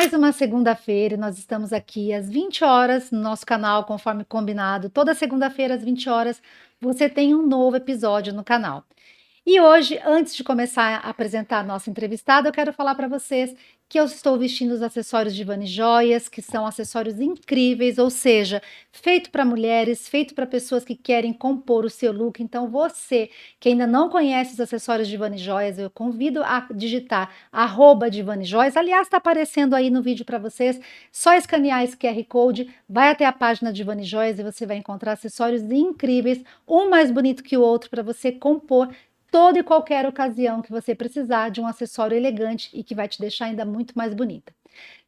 Mais uma segunda-feira, nós estamos aqui às 20 horas no nosso canal, conforme combinado. Toda segunda-feira às 20 horas você tem um novo episódio no canal. E hoje, antes de começar a apresentar a nossa entrevistada, eu quero falar para vocês que eu estou vestindo os acessórios de Vani Joias, que são acessórios incríveis, ou seja, feito para mulheres, feito para pessoas que querem compor o seu look. Então, você que ainda não conhece os acessórios de Vani Joias, eu convido a digitar @DivaniJoias. Aliás, está aparecendo aí no vídeo para vocês. Só escanear esse QR Code, vai até a página de Vani Joias e você vai encontrar acessórios incríveis, um mais bonito que o outro, para você compor toda e qualquer ocasião que você precisar de um acessório elegante e que vai te deixar ainda muito mais bonita.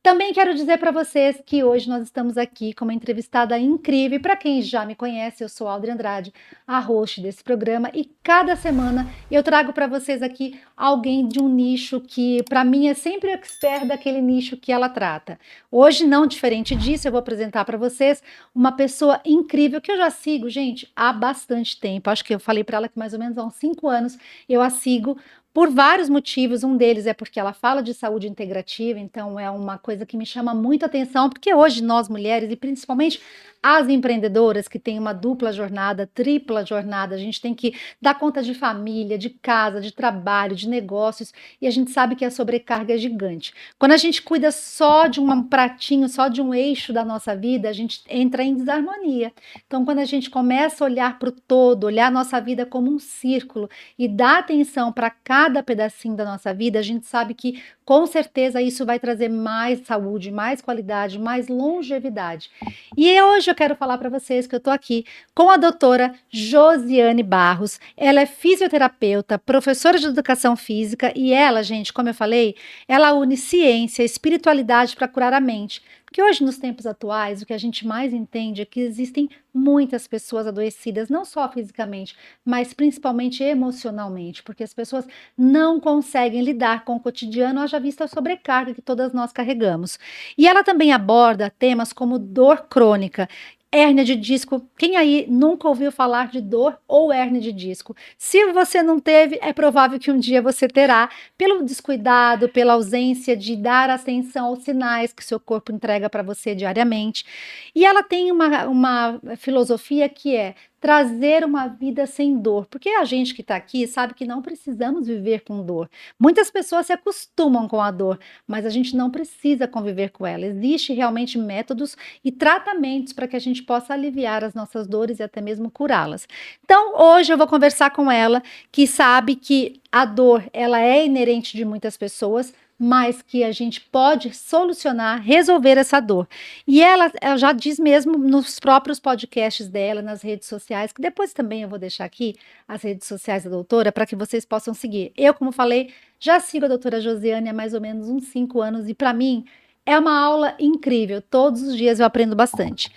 Também quero dizer para vocês que hoje nós estamos aqui com uma entrevistada incrível. Para quem já me conhece, eu sou Aldri Andrade, a host desse programa, e cada semana eu trago para vocês aqui alguém de um nicho que, para mim, é sempre expert daquele nicho que ela trata. Hoje, não diferente disso, eu vou apresentar para vocês uma pessoa incrível que eu já sigo, gente, há bastante tempo. Acho que eu falei para ela que mais ou menos há uns 5 anos eu a sigo por vários motivos. Um deles é porque ela fala de saúde integrativa, então é uma coisa que me chama muita atenção, porque hoje nós mulheres, e principalmente as empreendedoras que têm uma dupla jornada, tripla jornada, a gente tem que dar conta de família, de casa, de trabalho, de negócios, e a gente sabe que a sobrecarga é gigante. Quando a gente cuida só de um pratinho, só de um eixo da nossa vida, a gente entra em desarmonia. Então, quando a gente começa a olhar para o todo, olhar a nossa vida como um círculo e dar atenção para cada pedacinho da nossa vida, a gente sabe que com certeza isso vai trazer mais saúde, mais qualidade, mais longevidade. E hoje eu quero falar para vocês que eu estou aqui com a doutora Josiane Barros. Ela é fisioterapeuta, professora de educação física e ela, gente, como eu falei, ela une ciência e espiritualidade para curar a mente. Porque hoje, nos tempos atuais, o que a gente mais entende é que existem muitas pessoas adoecidas, não só fisicamente, mas principalmente emocionalmente, porque as pessoas não conseguem lidar com o cotidiano, haja vista a sobrecarga que todas nós carregamos. E ela também aborda temas como dor crônica, hérnia de disco. Quem aí nunca ouviu falar de dor ou hérnia de disco? Se você não teve, é provável que um dia você terá, pelo descuidado, pela ausência de dar atenção aos sinais que seu corpo entrega para você diariamente. E ela tem uma filosofia que é trazer uma vida sem dor, porque a gente que está aqui sabe que não precisamos viver com dor. Muitas pessoas se acostumam com a dor, mas a gente não precisa conviver com ela. Existem realmente métodos e tratamentos para que a gente possa aliviar as nossas dores e até mesmo curá-las. Então, hoje eu vou conversar com ela, que sabe que a dor, ela é inerente de muitas pessoas, mas que a gente pode solucionar, resolver essa dor. E ela já diz mesmo nos próprios podcasts dela, nas redes sociais, que depois também eu vou deixar aqui as redes sociais da doutora para que vocês possam seguir. Eu, como falei, já sigo a doutora Josiane há mais ou menos uns 5 anos e para mim é uma aula incrível. Todos os dias eu aprendo bastante.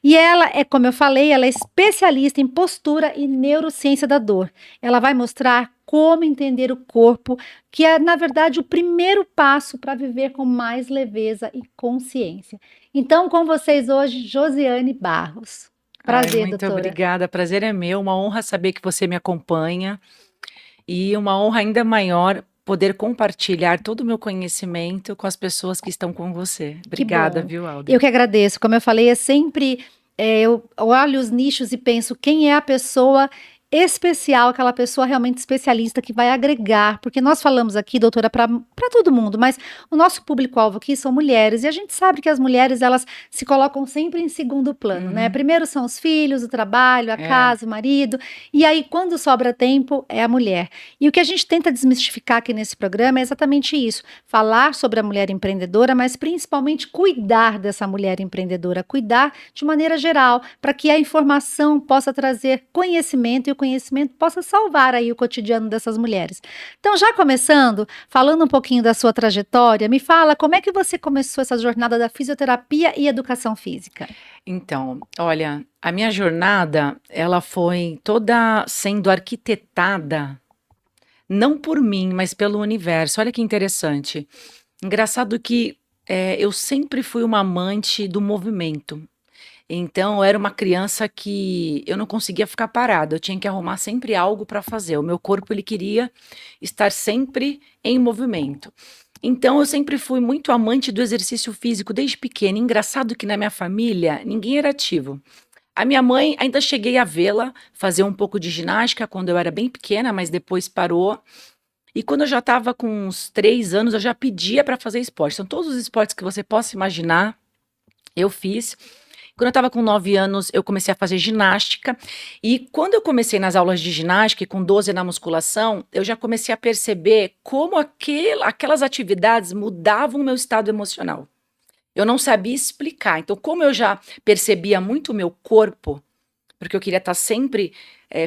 E ela é, como eu falei, ela é especialista em postura e neurociência da dor. Ela vai mostrar como entender o corpo, que é, na verdade, o primeiro passo para viver com mais leveza e consciência. Então, com vocês hoje, Josiane Barros. Ai, Prazer, muito doutora. obrigada. Prazer é meu. Uma honra saber que você me acompanha e uma honra ainda maior poder compartilhar todo o meu conhecimento com as pessoas que estão com você. Que Obrigada, bom. viu, Eu Aldri? que agradeço. Como eu falei, é sempre. Eu olho os nichos e penso quem é a pessoa especial, aquela pessoa realmente especialista que vai agregar, porque nós falamos aqui, doutora, para todo mundo, mas o nosso público-alvo aqui são mulheres, e a gente sabe que as mulheres, elas se colocam sempre em segundo plano, né? Uhum. Primeiro são os filhos, o trabalho, a É, casa, o marido, e aí quando sobra tempo, é a mulher. E o que a gente tenta desmistificar aqui nesse programa é exatamente isso, falar sobre a mulher empreendedora, mas principalmente cuidar dessa mulher empreendedora, cuidar de maneira geral, para que a informação possa trazer conhecimento e o conhecimento possa salvar aí o cotidiano dessas mulheres. Então, já começando, falando um pouquinho da sua trajetória, me fala como é que você começou essa jornada da fisioterapia e educação física? então, olha, a minha jornada, ela foi toda sendo arquitetada, não por mim, mas pelo universo. Olha que interessante. Engraçado que eu sempre fui uma amante do movimento. Então, eu era uma criança que eu não conseguia ficar parada, eu tinha que arrumar sempre algo para fazer. O meu corpo ele queria estar sempre em movimento. Então eu sempre fui muito amante do exercício físico desde pequena. Engraçado que na minha família ninguém era ativo. A minha mãe, ainda cheguei a vê-la fazer um pouco de ginástica quando eu era bem pequena, mas depois parou. E quando eu já estava com uns 3 anos, eu já pedia para fazer esporte. Então, todos os esportes que você possa imaginar, eu fiz. Quando eu estava com 9 anos, eu comecei a fazer ginástica. E quando eu comecei nas aulas de ginástica, e com 12 na musculação, eu já comecei a perceber como aquelas atividades mudavam o meu estado emocional. Eu não sabia explicar. Então, como eu já percebia muito o meu corpo, porque eu queria estar sempre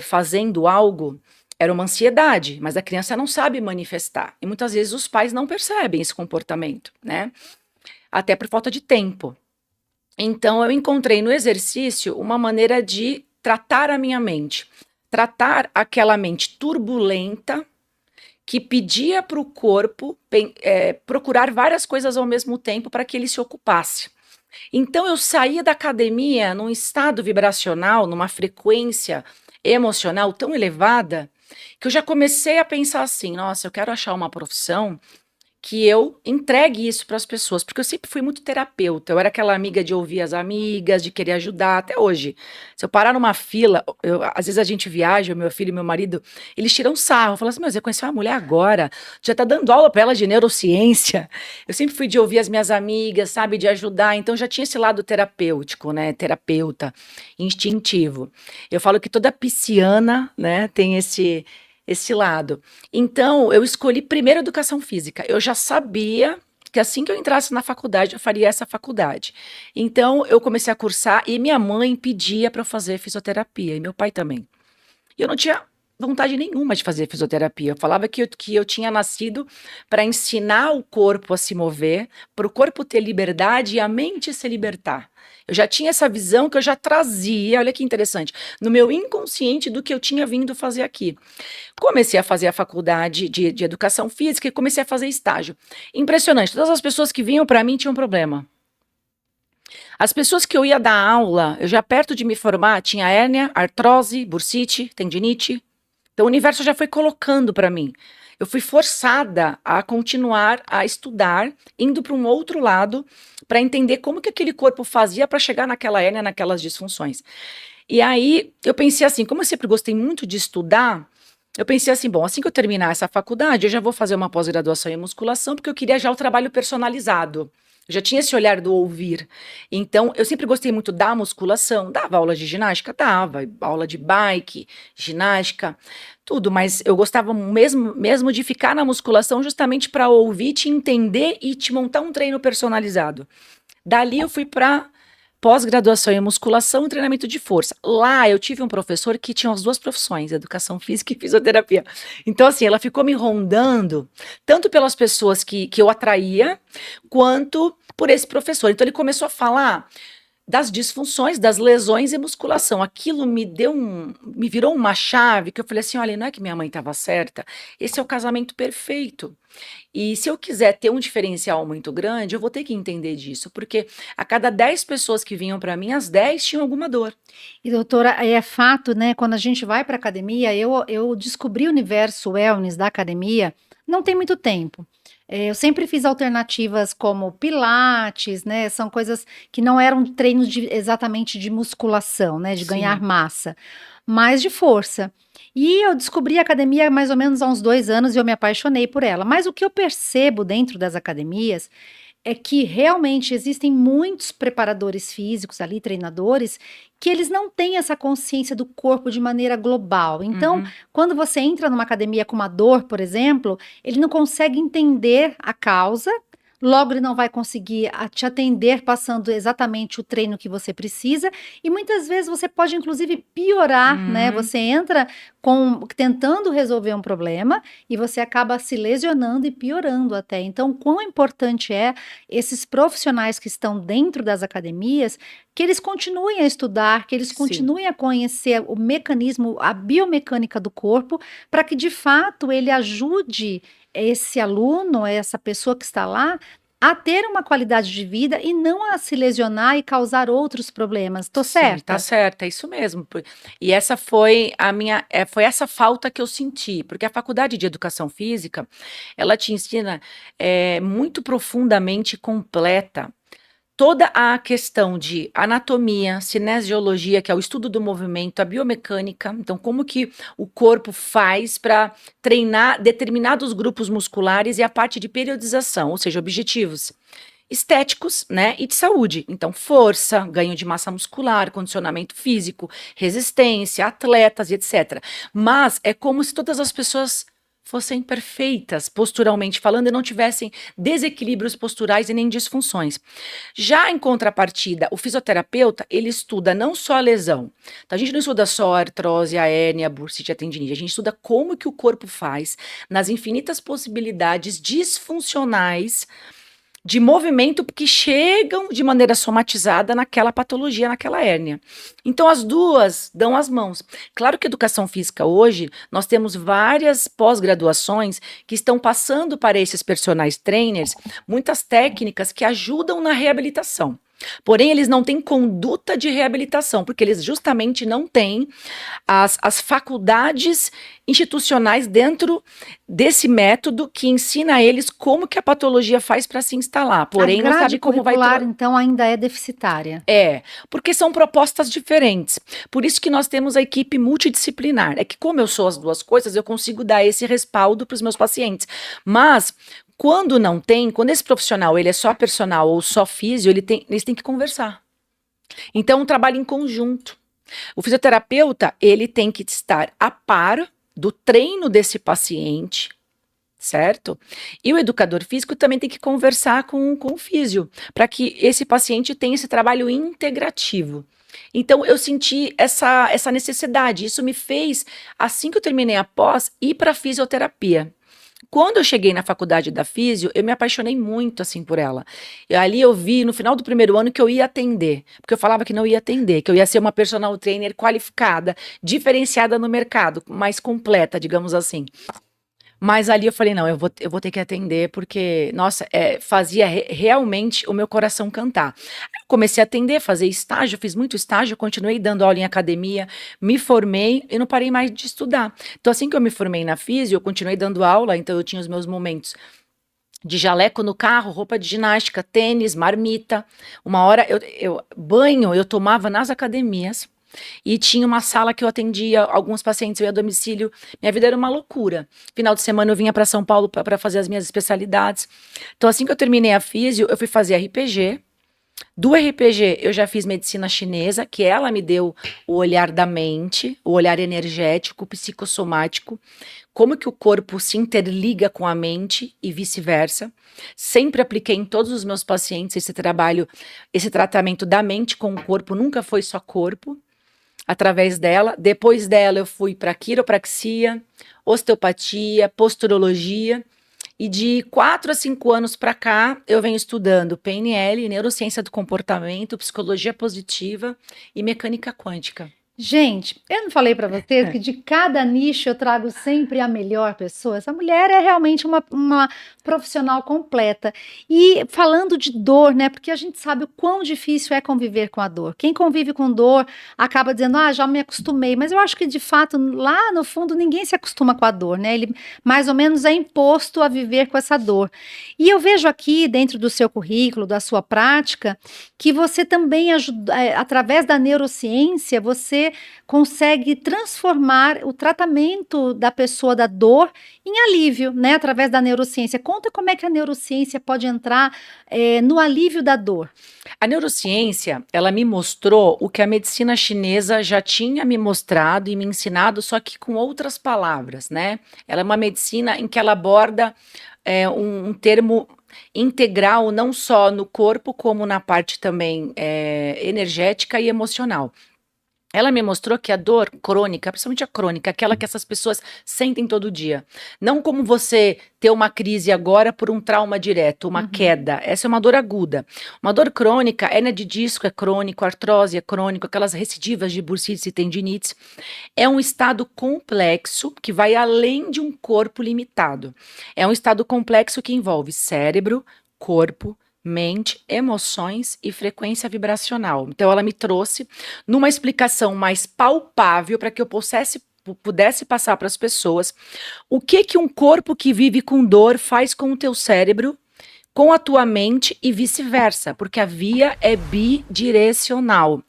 fazendo algo, era uma ansiedade, mas a criança não sabe manifestar. E muitas vezes os pais não percebem esse comportamento, né? Até por falta de tempo. Então, eu encontrei no exercício uma maneira de tratar a minha mente. Tratar aquela mente turbulenta que pedia para o corpo procurar várias coisas ao mesmo tempo para que ele se ocupasse. Então, eu saía da academia num estado vibracional, numa frequência emocional tão elevada, que eu já comecei a pensar assim: nossa, eu quero achar uma profissão que eu entregue isso para as pessoas, porque eu sempre fui muito terapeuta. Eu era aquela amiga de ouvir as amigas, de querer ajudar, até hoje. Se eu parar numa fila, às vezes a gente viaja, meu filho e meu marido, eles tiram sarro, falam assim: meu, você conheceu uma mulher agora, já tá dando aula para ela de neurociência. Eu sempre fui de ouvir as minhas amigas, sabe, de ajudar, então já tinha esse lado terapêutico, né, terapeuta, instintivo. Eu falo que toda pisciana, né, tem esse lado. Então, eu escolhi primeiro educação física. Eu já sabia que assim que eu entrasse na faculdade, eu faria essa faculdade. Então, eu comecei a cursar e minha mãe pedia para eu fazer fisioterapia, e meu pai também. E eu não tinha vontade nenhuma de fazer fisioterapia. Eu falava que eu tinha nascido para ensinar o corpo a se mover, para o corpo ter liberdade e a mente se libertar. Eu já tinha essa visão que eu já trazia, olha que interessante, no meu inconsciente do que eu tinha vindo fazer aqui. Comecei a fazer a faculdade de educação física e comecei a fazer estágio. Impressionante, todas as pessoas que vinham para mim tinham problema. As pessoas que eu ia dar aula, eu já perto de me formar, tinha hérnia, artrose, bursite, tendinite. Então o universo já foi colocando para mim. Eu fui forçada a continuar a estudar, indo para um outro lado, para entender como que aquele corpo fazia para chegar naquela hérnia, naquelas disfunções. E aí eu pensei assim, como eu sempre gostei muito de estudar, eu pensei assim, bom, assim que eu terminar essa faculdade, eu já vou fazer uma pós-graduação em musculação, porque eu queria já o trabalho personalizado. Eu já tinha esse olhar do ouvir. Então, eu sempre gostei muito da musculação. Dava aula de ginástica? Dava. Aula de bike, ginástica, tudo. Mas eu gostava mesmo de ficar na musculação justamente para ouvir, te entender e te montar um treino personalizado. Dali eu fui para pós-graduação em musculação e treinamento de força. Lá eu tive um professor que tinha as duas profissões, educação física e fisioterapia. Então, assim, ela ficou me rondando, tanto pelas pessoas que eu atraía, quanto por esse professor. Então, ele começou a falar das disfunções, das lesões e musculação. Aquilo me virou uma chave que eu falei assim: olha, não é que minha mãe estava certa, esse é o casamento perfeito. E se eu quiser ter um diferencial muito grande, eu vou ter que entender disso, porque a cada 10 pessoas que vinham para mim, as 10 tinham alguma dor. E doutora, é fato, né? Quando a gente vai para academia, eu descobri o universo wellness da academia não tem muito tempo. Eu sempre fiz alternativas como pilates, né? São coisas que não eram treinos exatamente de musculação, né? De ganhar Sim. massa, mas de força. E eu descobri a academia mais ou menos há uns 2 anos e eu me apaixonei por ela. Mas o que eu percebo dentro das academias é que realmente existem muitos preparadores físicos ali, treinadores, que eles não têm essa consciência do corpo de maneira global. Então, Uhum. quando você entra numa academia com uma dor, por exemplo, ele não consegue entender a causa, logo ele não vai conseguir te atender passando exatamente o treino que você precisa, e muitas vezes você pode inclusive piorar, né? Uhum. Você entra tentando resolver um problema e você acaba se lesionando e piorando até. Então, quão importante é esses profissionais que estão dentro das academias, que eles continuem a estudar, que eles Sim. continuem a conhecer o mecanismo, a biomecânica do corpo, para que de fato ele ajude esse aluno, essa pessoa que está lá, a ter uma qualidade de vida e não a se lesionar e causar outros problemas. Tô Sim, tá certa? certa, é isso mesmo. E essa foi a minha, foi essa falta que eu senti, porque a faculdade de educação física, ela te ensina muito profundamente completa toda a questão de anatomia, cinesiologia, que é o estudo do movimento, a biomecânica, então como que o corpo faz para treinar determinados grupos musculares e a parte de periodização, ou seja, objetivos estéticos, né, e de saúde. Então, força, ganho de massa muscular, condicionamento físico, resistência, atletas e etc. Mas é como se todas as pessoas fossem perfeitas, posturalmente falando, e não tivessem desequilíbrios posturais e nem disfunções. Já em contrapartida, o fisioterapeuta, ele estuda não só a lesão. Então, a gente não estuda só a artrose, a hérnia, a bursite, a tendinite. A gente estuda como que o corpo faz nas infinitas possibilidades disfuncionais de movimento que chegam de maneira somatizada naquela patologia, naquela hérnia. Então, as duas dão as mãos. Claro que educação física hoje, nós temos várias pós-graduações que estão passando para esses personagens trainers muitas técnicas que ajudam na reabilitação. Porém, eles não têm conduta de reabilitação, porque eles justamente não têm as faculdades institucionais dentro desse método que ensina a eles como que a patologia faz para se instalar, A porém não grade sabe como vai curricular, então, ainda é deficitária. porque são propostas diferentes. Por isso que nós temos a equipe multidisciplinar. É que como eu sou as duas coisas, eu consigo dar esse respaldo para os meus pacientes. Mas quando não tem, quando esse profissional ele é só personal ou só físio, eles têm que conversar. Então, um trabalho em conjunto. O fisioterapeuta, ele tem que estar a par do treino desse paciente, certo? E o educador físico também tem que conversar com o físio, para que esse paciente tenha esse trabalho integrativo. Então, eu senti essa necessidade. Isso me fez, assim que eu terminei a pós, ir para a fisioterapia. Quando eu cheguei na faculdade da Físio, eu me apaixonei muito, assim, por ela. Ali eu vi, no final do primeiro ano, que eu ia atender. Porque eu falava que não ia atender, que eu ia ser uma personal trainer qualificada, diferenciada no mercado, mais completa, digamos assim. Mas ali eu falei, não, eu vou ter que atender, porque, nossa, fazia realmente o meu coração cantar. Aí eu comecei a atender, fazer estágio, fiz muito estágio, continuei dando aula em academia, me formei e não parei mais de estudar. Então, assim que eu me formei na Físio, eu continuei dando aula, então eu tinha os meus momentos de jaleco no carro, roupa de ginástica, tênis, marmita. Uma hora, banho eu tomava nas academias, e tinha uma sala que eu atendia alguns pacientes, eu ia a domicílio. Minha vida era uma loucura. Final de semana eu vinha para São Paulo para fazer as minhas especialidades. Então, assim que eu terminei a físio, eu fui fazer RPG. Do RPG, eu já fiz medicina chinesa, que ela me deu o olhar da mente, o olhar energético, psicossomático, como que o corpo se interliga com a mente e vice-versa. Sempre apliquei em todos os meus pacientes esse trabalho, esse tratamento da mente com o corpo, nunca foi só corpo. Através dela. Depois dela, eu fui para quiropraxia, osteopatia, posturologia. E de 4 a 5 anos para cá, eu venho estudando PNL, neurociência do comportamento, psicologia positiva e mecânica quântica. Gente, eu não falei para vocês que de cada nicho eu trago sempre a melhor pessoa? Essa mulher é realmente uma profissional completa. E falando de dor, né? Porque a gente sabe o quão difícil é conviver com a dor. Quem convive com dor acaba dizendo, já me acostumei. Mas eu acho que, de fato, lá no fundo, ninguém se acostuma com a dor, né? Ele mais ou menos é imposto a viver com essa dor. E eu vejo aqui, dentro do seu currículo, da sua prática, que você também ajuda, através da neurociência, você consegue transformar o tratamento da pessoa da dor em alívio, né? Através da neurociência. Conta como é que a neurociência pode entrar no alívio da dor. A neurociência, ela me mostrou o que a medicina chinesa já tinha me mostrado e me ensinado, só que com outras palavras, né? Ela é uma medicina em que ela aborda um termo integral, não só no corpo, como na parte também energética e emocional. Ela me mostrou que a dor crônica, principalmente a crônica, aquela que essas pessoas sentem todo dia, não como você ter uma crise agora por um trauma direto, uma queda, essa é uma dor aguda. Uma dor crônica, hérnia de disco é crônico, artrose é crônico, aquelas recidivas de bursite e tendinites, é um estado complexo que vai além de um corpo limitado. É um estado complexo que envolve cérebro, corpo, mente, emoções e frequência vibracional. Então ela me trouxe numa explicação mais palpável para que eu pudesse passar para as pessoas o que um corpo que vive com dor faz com o teu cérebro, com a tua mente e vice-versa, porque a via é bidirecional.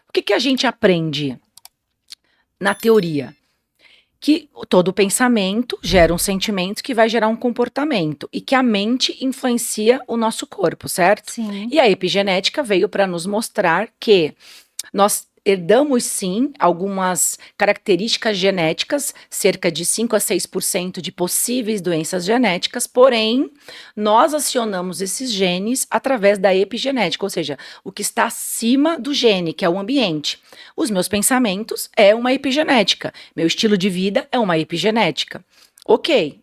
O que a gente aprende na teoria? Que todo pensamento gera um sentimento que vai gerar um comportamento e que a mente influencia o nosso corpo, certo? Sim. E a epigenética veio para nos mostrar que nós herdamos sim algumas características genéticas, cerca de 5 a 6% de possíveis doenças genéticas, porém, nós acionamos esses genes através da epigenética, ou seja, o que está acima do gene, que é o ambiente. Os meus pensamentos é uma epigenética, meu estilo de vida é uma epigenética. Ok,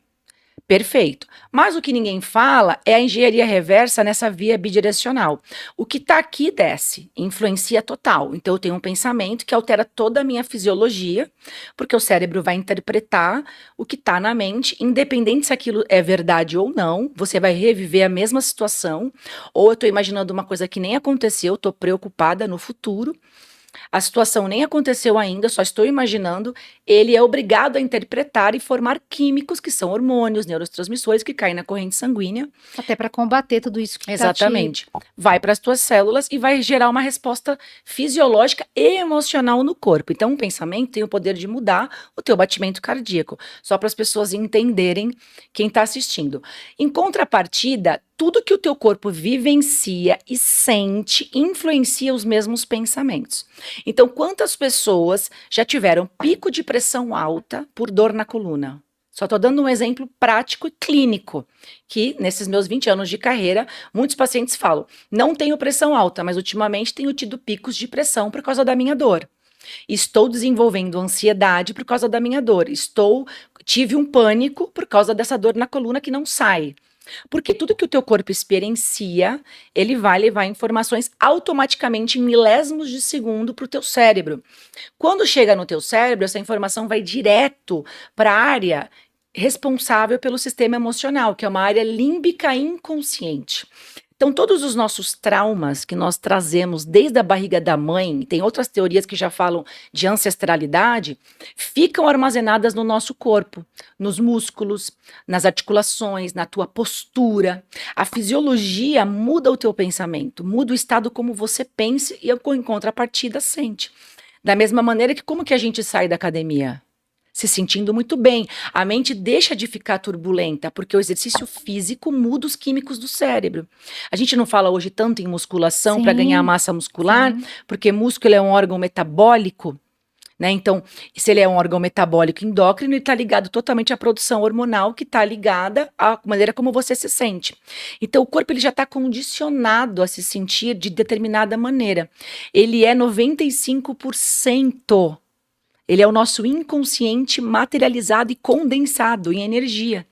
perfeito. Mas o que ninguém fala é a engenharia reversa nessa via bidirecional. O que está aqui desce, influencia total. Então eu tenho um pensamento que altera toda a minha fisiologia, porque o cérebro vai interpretar o que está na mente, independente se aquilo é verdade ou não, você vai reviver a mesma situação, ou eu estou imaginando uma coisa que nem aconteceu, estou preocupada no futuro. A situação nem aconteceu ainda, só estou imaginando. Ele é obrigado a interpretar e formar químicos que são hormônios, neurotransmissores que caem na corrente sanguínea. Até para combater tudo isso que Exatamente. Vai para as tuas células e vai gerar uma resposta fisiológica e emocional no corpo. Então, um pensamento tem o poder de mudar o teu batimento cardíaco. Só para as pessoas entenderem quem está assistindo. Em contrapartida, tudo que o teu corpo vivencia e sente influencia os mesmos pensamentos. Então, quantas pessoas já tiveram pico de pressão alta por dor na coluna? Só estou dando um exemplo prático e clínico, que nesses meus 20 anos de carreira, muitos pacientes falam, não tenho pressão alta, mas ultimamente tenho tido picos de pressão por causa da minha dor. Estou desenvolvendo ansiedade por causa da minha dor. Tive um pânico por causa dessa dor na coluna que não sai. Porque tudo que o teu corpo experiencia, ele vai levar informações automaticamente em milésimos de segundo para o teu cérebro. Quando chega no teu cérebro, essa informação vai direto para a área responsável pelo sistema emocional, que é uma área límbica inconsciente. Então, todos os nossos traumas que nós trazemos desde a barriga da mãe, tem outras teorias que já falam de ancestralidade, ficam armazenadas no nosso corpo, nos músculos, nas articulações, na tua postura. A fisiologia muda o teu pensamento, muda o estado como você pensa e em contrapartida sente. Da mesma maneira que como que a gente sai da academia? Se sentindo muito bem. A mente deixa de ficar turbulenta, porque o exercício físico muda os químicos do cérebro. A gente não fala hoje tanto em musculação para ganhar massa muscular, porque músculo é um órgão metabólico, né? Então, se ele é um órgão metabólico endócrino, ele está ligado totalmente à produção hormonal, que está ligada à maneira como você se sente. Então, o corpo ele já está condicionado a se sentir de determinada maneira. Ele é 95%. Ele é o nosso inconsciente materializado e condensado em energia.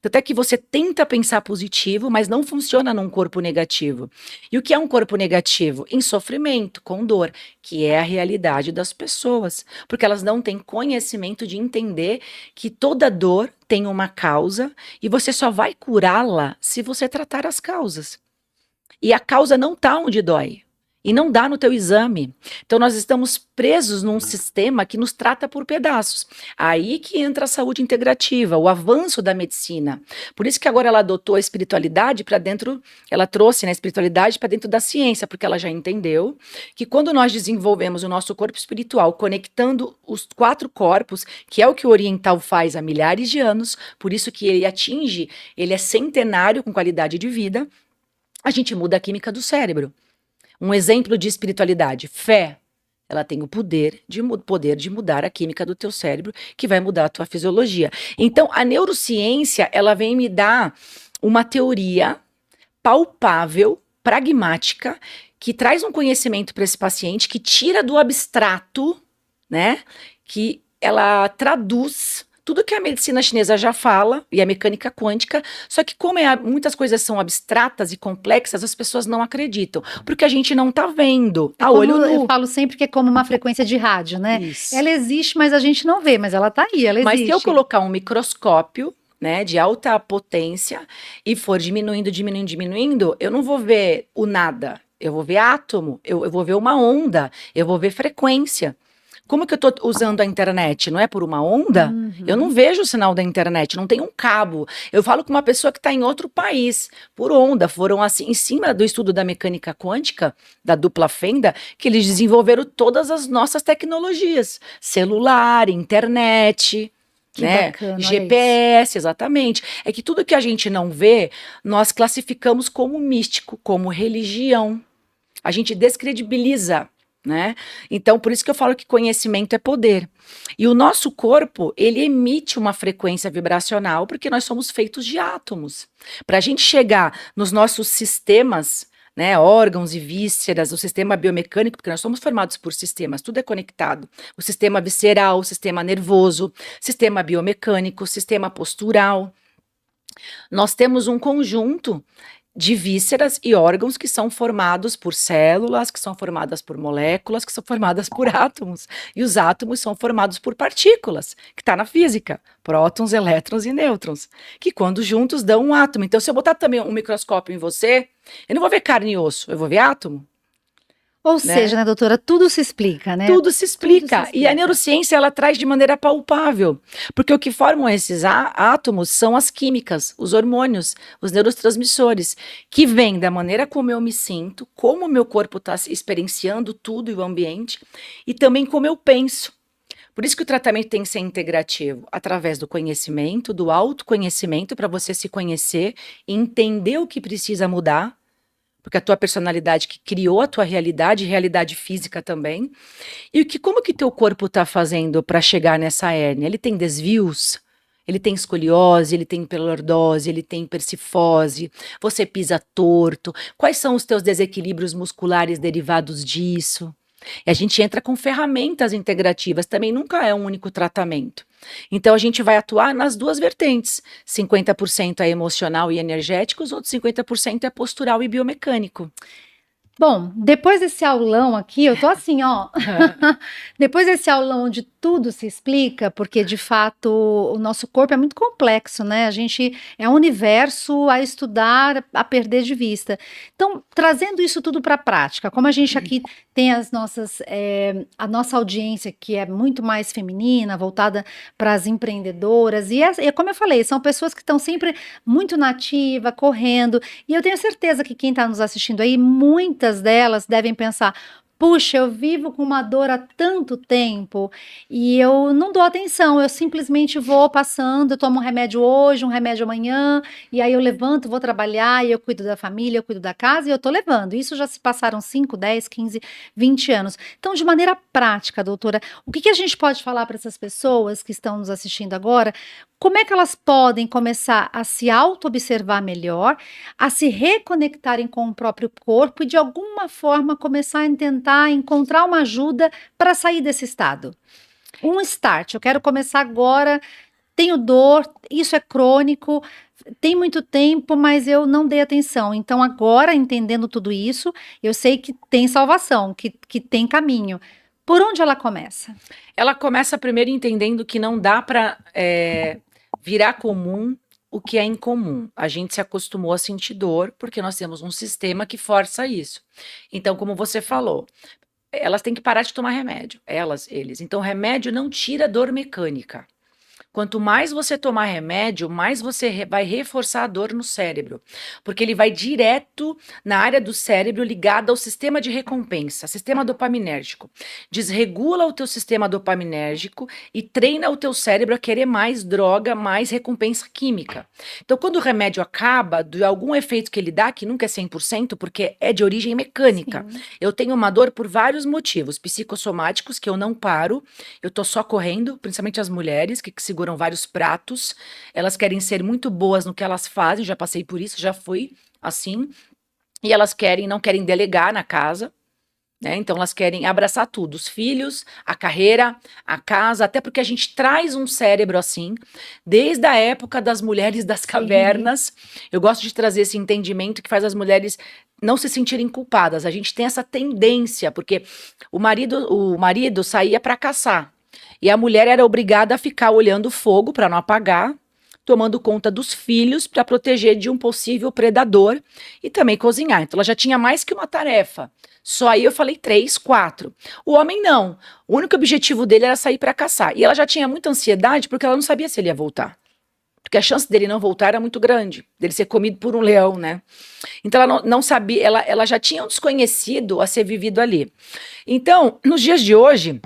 Tanto é que você tenta pensar positivo, mas não funciona num corpo negativo. E o que é um corpo negativo? Em sofrimento, com dor, que é a realidade das pessoas. Porque elas não têm conhecimento de entender que toda dor tem uma causa e você só vai curá-la se você tratar as causas. E a causa não está onde dói. E não dá no teu exame. Então nós estamos presos num sistema que nos trata por pedaços. Aí que entra a saúde integrativa, o avanço da medicina. Por isso que agora ela adotou a espiritualidade para dentro, ela trouxe a espiritualidade para dentro da ciência, porque ela já entendeu que quando nós desenvolvemos o nosso corpo espiritual, conectando os 4 corpos, que é o que o oriental faz há milhares de anos, por isso que ele é centenário com qualidade de vida, a gente muda a química do cérebro. Um exemplo de espiritualidade, fé, ela tem o poder de mudar a química do teu cérebro, que vai mudar a tua fisiologia. Então, a neurociência, ela vem me dar uma teoria palpável, pragmática, que traz um conhecimento para esse paciente, que tira do abstrato, né? Que ela traduz tudo que a medicina chinesa já fala, e a mecânica quântica, só que como muitas coisas são abstratas e complexas, as pessoas não acreditam, porque a gente não tá vendo a olho nu. Eu falo sempre que é como uma frequência de rádio, né? Isso. Ela existe, mas a gente não vê, mas ela tá aí, ela existe. Mas se eu colocar um microscópio né, de alta potência, e for diminuindo, diminuindo, diminuindo, eu não vou ver o nada, eu vou ver átomo, eu vou ver uma onda, eu vou ver frequência. Como que eu estou usando a internet? Não é por uma onda? Eu não vejo o sinal da internet, não tem um cabo. Eu falo com uma pessoa que está em outro país, por onda. Foram assim, em cima do estudo da mecânica quântica, da dupla fenda, que eles desenvolveram todas as nossas tecnologias. Celular, internet, Que né? bacana, olha isso. GPS, exatamente. É que tudo que a gente não vê, nós classificamos como místico, como religião. A gente descredibiliza, né? Então, por isso que eu falo que conhecimento é poder. E o nosso corpo, ele emite uma frequência vibracional, porque nós somos feitos de átomos. Para a gente chegar nos nossos sistemas, né, órgãos e vísceras, o sistema biomecânico, porque nós somos formados por sistemas, tudo é conectado. O sistema visceral, o sistema nervoso, sistema biomecânico, sistema postural. Nós temos um conjunto de vísceras e órgãos que são formados por células, que são formadas por moléculas, que são formadas por átomos. E os átomos são formados por partículas, que está na física, prótons, elétrons e nêutrons, que quando juntos dão um átomo. Então, se eu botar também um microscópio em você, eu não vou ver carne e osso, eu vou ver átomo. Ou seja, né, doutora, tudo se explica, né? Tudo se explica. Tudo se E a explica. neurociência, ela traz de maneira palpável. Porque o que formam esses átomos são as químicas, os hormônios, os neurotransmissores, que vêm da maneira como eu me sinto, como o meu corpo está experienciando tudo e o ambiente, e também como eu penso. Por isso que o tratamento tem que ser integrativo, através do conhecimento, do autoconhecimento, para você se conhecer e entender o que precisa mudar, porque a tua personalidade que criou a tua realidade física também. E como que teu corpo está fazendo para chegar nessa hérnia? Ele tem desvios? Ele tem escoliose, ele tem pelordose, ele tem persifose, você pisa torto. Quais são os teus desequilíbrios musculares derivados disso? E a gente entra com ferramentas integrativas, também nunca é um único tratamento. Então a gente vai atuar nas duas vertentes, 50% é emocional e energético, os outros 50% é postural e biomecânico. Bom, depois desse aulão aqui, eu tô assim, ó. Depois desse aulão onde tudo se explica, porque de fato o nosso corpo é muito complexo, né? A gente é um universo a estudar, a perder de vista. Então, trazendo isso tudo para a prática, como a gente aqui tem a nossa audiência que é muito mais feminina, voltada para as empreendedoras, e como eu falei, são pessoas que estão sempre muito nativa, correndo, e eu tenho certeza que quem está nos assistindo aí, muitas delas devem pensar: puxa, eu vivo com uma dor há tanto tempo e eu não dou atenção, eu simplesmente vou passando, eu tomo um remédio hoje, um remédio amanhã, e aí eu levanto, vou trabalhar, e eu cuido da família, eu cuido da casa, e eu tô levando. Isso já se passaram 5, 10, 15, 20 anos. Então, de maneira prática, doutora, o que a gente pode falar para essas pessoas que estão nos assistindo agora? Como é que elas podem começar a se auto-observar melhor, a se reconectarem com o próprio corpo e, de alguma forma, começar a tentar encontrar uma ajuda para sair desse estado? Um start, eu quero começar agora, tenho dor, isso é crônico, tem muito tempo, mas eu não dei atenção. Então, agora, entendendo tudo isso, eu sei que tem salvação, que tem caminho. Por onde ela começa? Ela começa primeiro entendendo que não dá para virar comum o que é incomum. A gente se acostumou a sentir dor porque nós temos um sistema que força isso. Então, como você falou, elas têm que parar de tomar remédio. Elas, eles. Então, remédio não tira dor mecânica. Quanto mais você tomar remédio, mais você vai reforçar a dor no cérebro, porque ele vai direto na área do cérebro ligada ao sistema de recompensa, sistema dopaminérgico. Desregula o teu sistema dopaminérgico e treina o teu cérebro a querer mais droga, mais recompensa química. Então, quando o remédio acaba, de algum efeito que ele dá, que nunca é 100%, porque é de origem mecânica. Sim. Eu tenho uma dor por vários motivos, psicossomáticos, que eu não paro, eu tô só correndo, principalmente as mulheres que seguram vários pratos, elas querem ser muito boas no que elas fazem, já passei por isso, já fui assim, e elas não querem delegar na casa, né? Então elas querem abraçar tudo, os filhos, a carreira, a casa, até porque a gente traz um cérebro assim, desde a época das mulheres das cavernas. Eu gosto de trazer esse entendimento que faz as mulheres não se sentirem culpadas. A gente tem essa tendência, porque o marido saía para caçar, e a mulher era obrigada a ficar olhando o fogo para não apagar, tomando conta dos filhos para proteger de um possível predador e também cozinhar. Então ela já tinha mais que uma tarefa. Só aí eu falei 3, 4. O homem não. O único objetivo dele era sair para caçar. E ela já tinha muita ansiedade porque ela não sabia se ele ia voltar. Porque a chance dele não voltar era muito grande, dele ser comido por um leão, né? Então ela não sabia, ela já tinha um desconhecido a ser vivido ali. Então, nos dias de hoje,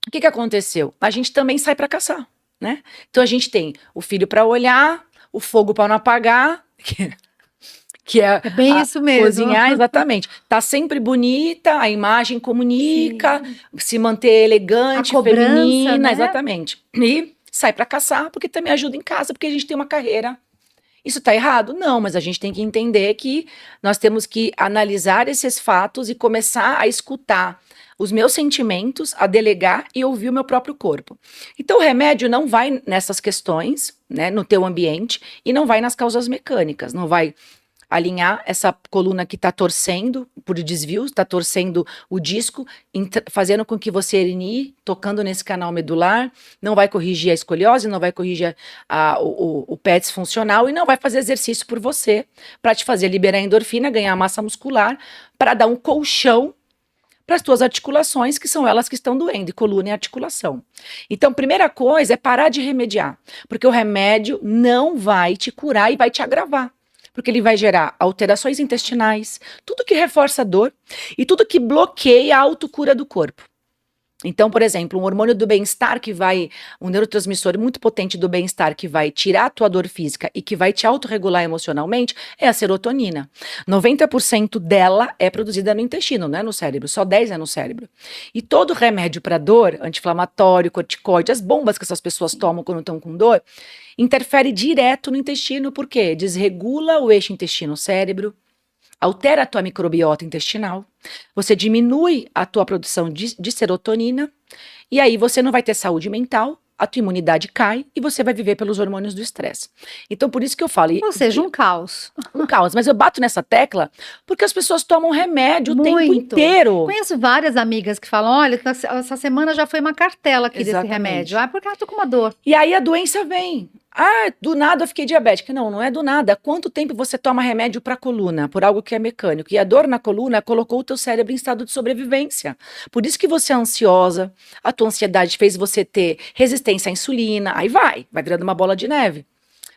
o que aconteceu? A gente também sai para caçar, né? Então a gente tem o filho para olhar, o fogo para não apagar, que é bem isso mesmo. Cozinhar, exatamente. Tá sempre bonita, a imagem comunica, se manter elegante, feminina, né? Exatamente. E sai para caçar, porque também ajuda em casa, porque a gente tem uma carreira. Isso tá errado? Não, mas a gente tem que entender que nós temos que analisar esses fatos e começar a escutar os meus sentimentos, a delegar e ouvir o meu próprio corpo. Então o remédio não vai nessas questões, né, no teu ambiente, e não vai nas causas mecânicas, não vai alinhar essa coluna que está torcendo por desvios, está torcendo o disco, fazendo com que você erinee, tocando nesse canal medular, não vai corrigir a escoliose, não vai corrigir o pé disfuncional e não vai fazer exercício por você, para te fazer liberar endorfina, ganhar massa muscular, para dar um colchão para as tuas articulações, que são elas que estão doendo, e coluna e articulação. Então, primeira coisa é parar de remediar, porque o remédio não vai te curar e vai te agravar. Porque ele vai gerar alterações intestinais, tudo que reforça a dor e tudo que bloqueia a autocura do corpo. Então, por exemplo, um hormônio do bem-estar um neurotransmissor muito potente do bem-estar que vai tirar a tua dor física e que vai te autorregular emocionalmente é a serotonina. 90% dela é produzida no intestino, não é no cérebro, só 10% é no cérebro. E todo remédio para dor, anti-inflamatório, corticoide, as bombas que essas pessoas tomam quando estão com dor, interfere direto no intestino, porque desregula o eixo intestino-cérebro, altera a tua microbiota intestinal, você diminui a tua produção de serotonina, e aí você não vai ter saúde mental, a tua imunidade cai e você vai viver pelos hormônios do estresse. Então, por isso que eu falo... Ou seja, um caos. Um caos, mas eu bato nessa tecla porque as pessoas tomam remédio o tempo inteiro. Conheço várias amigas que falam, olha, essa semana já foi uma cartela aqui desse remédio. Ah, porque eu tô com uma dor. E aí a doença vem. Ah, do nada eu fiquei diabética. Não, não é do nada. Quanto tempo você toma remédio para a coluna, por algo que é mecânico? E a dor na coluna colocou o teu cérebro em estado de sobrevivência. Por isso que você é ansiosa, a tua ansiedade fez você ter resistência à insulina, aí vai virando uma bola de neve.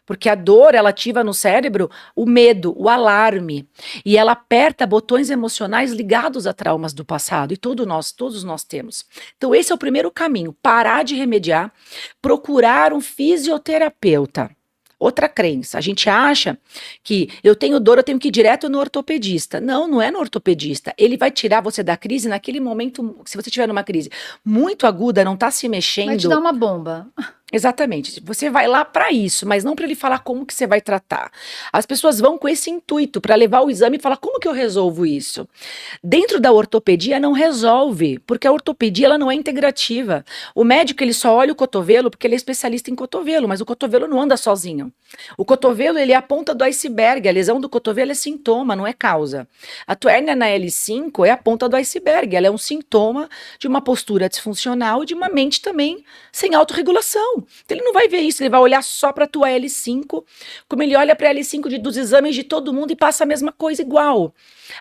Porque a dor, ela ativa no cérebro o medo, o alarme. E ela aperta botões emocionais ligados a traumas do passado. E todos nós temos. Então esse é o primeiro caminho. Parar de remediar, procurar um fisioterapeuta. Outra crença, a gente acha que eu tenho dor, eu tenho que ir direto no ortopedista. Não, não é no ortopedista. Ele vai tirar você da crise naquele momento, se você estiver numa crise muito aguda, não está se mexendo. Vai te dar uma bomba. Exatamente, você vai lá para isso, mas não para ele falar como que você vai tratar. As pessoas vão com esse intuito para levar o exame e falar como que eu resolvo isso. Dentro da ortopedia não resolve, porque a ortopedia ela não é integrativa. O médico ele só olha o cotovelo porque ele é especialista em cotovelo, mas o cotovelo não anda sozinho. O cotovelo ele é a ponta do iceberg, a lesão do cotovelo é sintoma, não é causa. A tua hérnia na L5 é a ponta do iceberg, ela é um sintoma de uma postura disfuncional e de uma mente também sem autorregulação. Então ele não vai ver isso, ele vai olhar só para a tua L5, como ele olha para a L5 dos exames de todo mundo e passa a mesma coisa igual.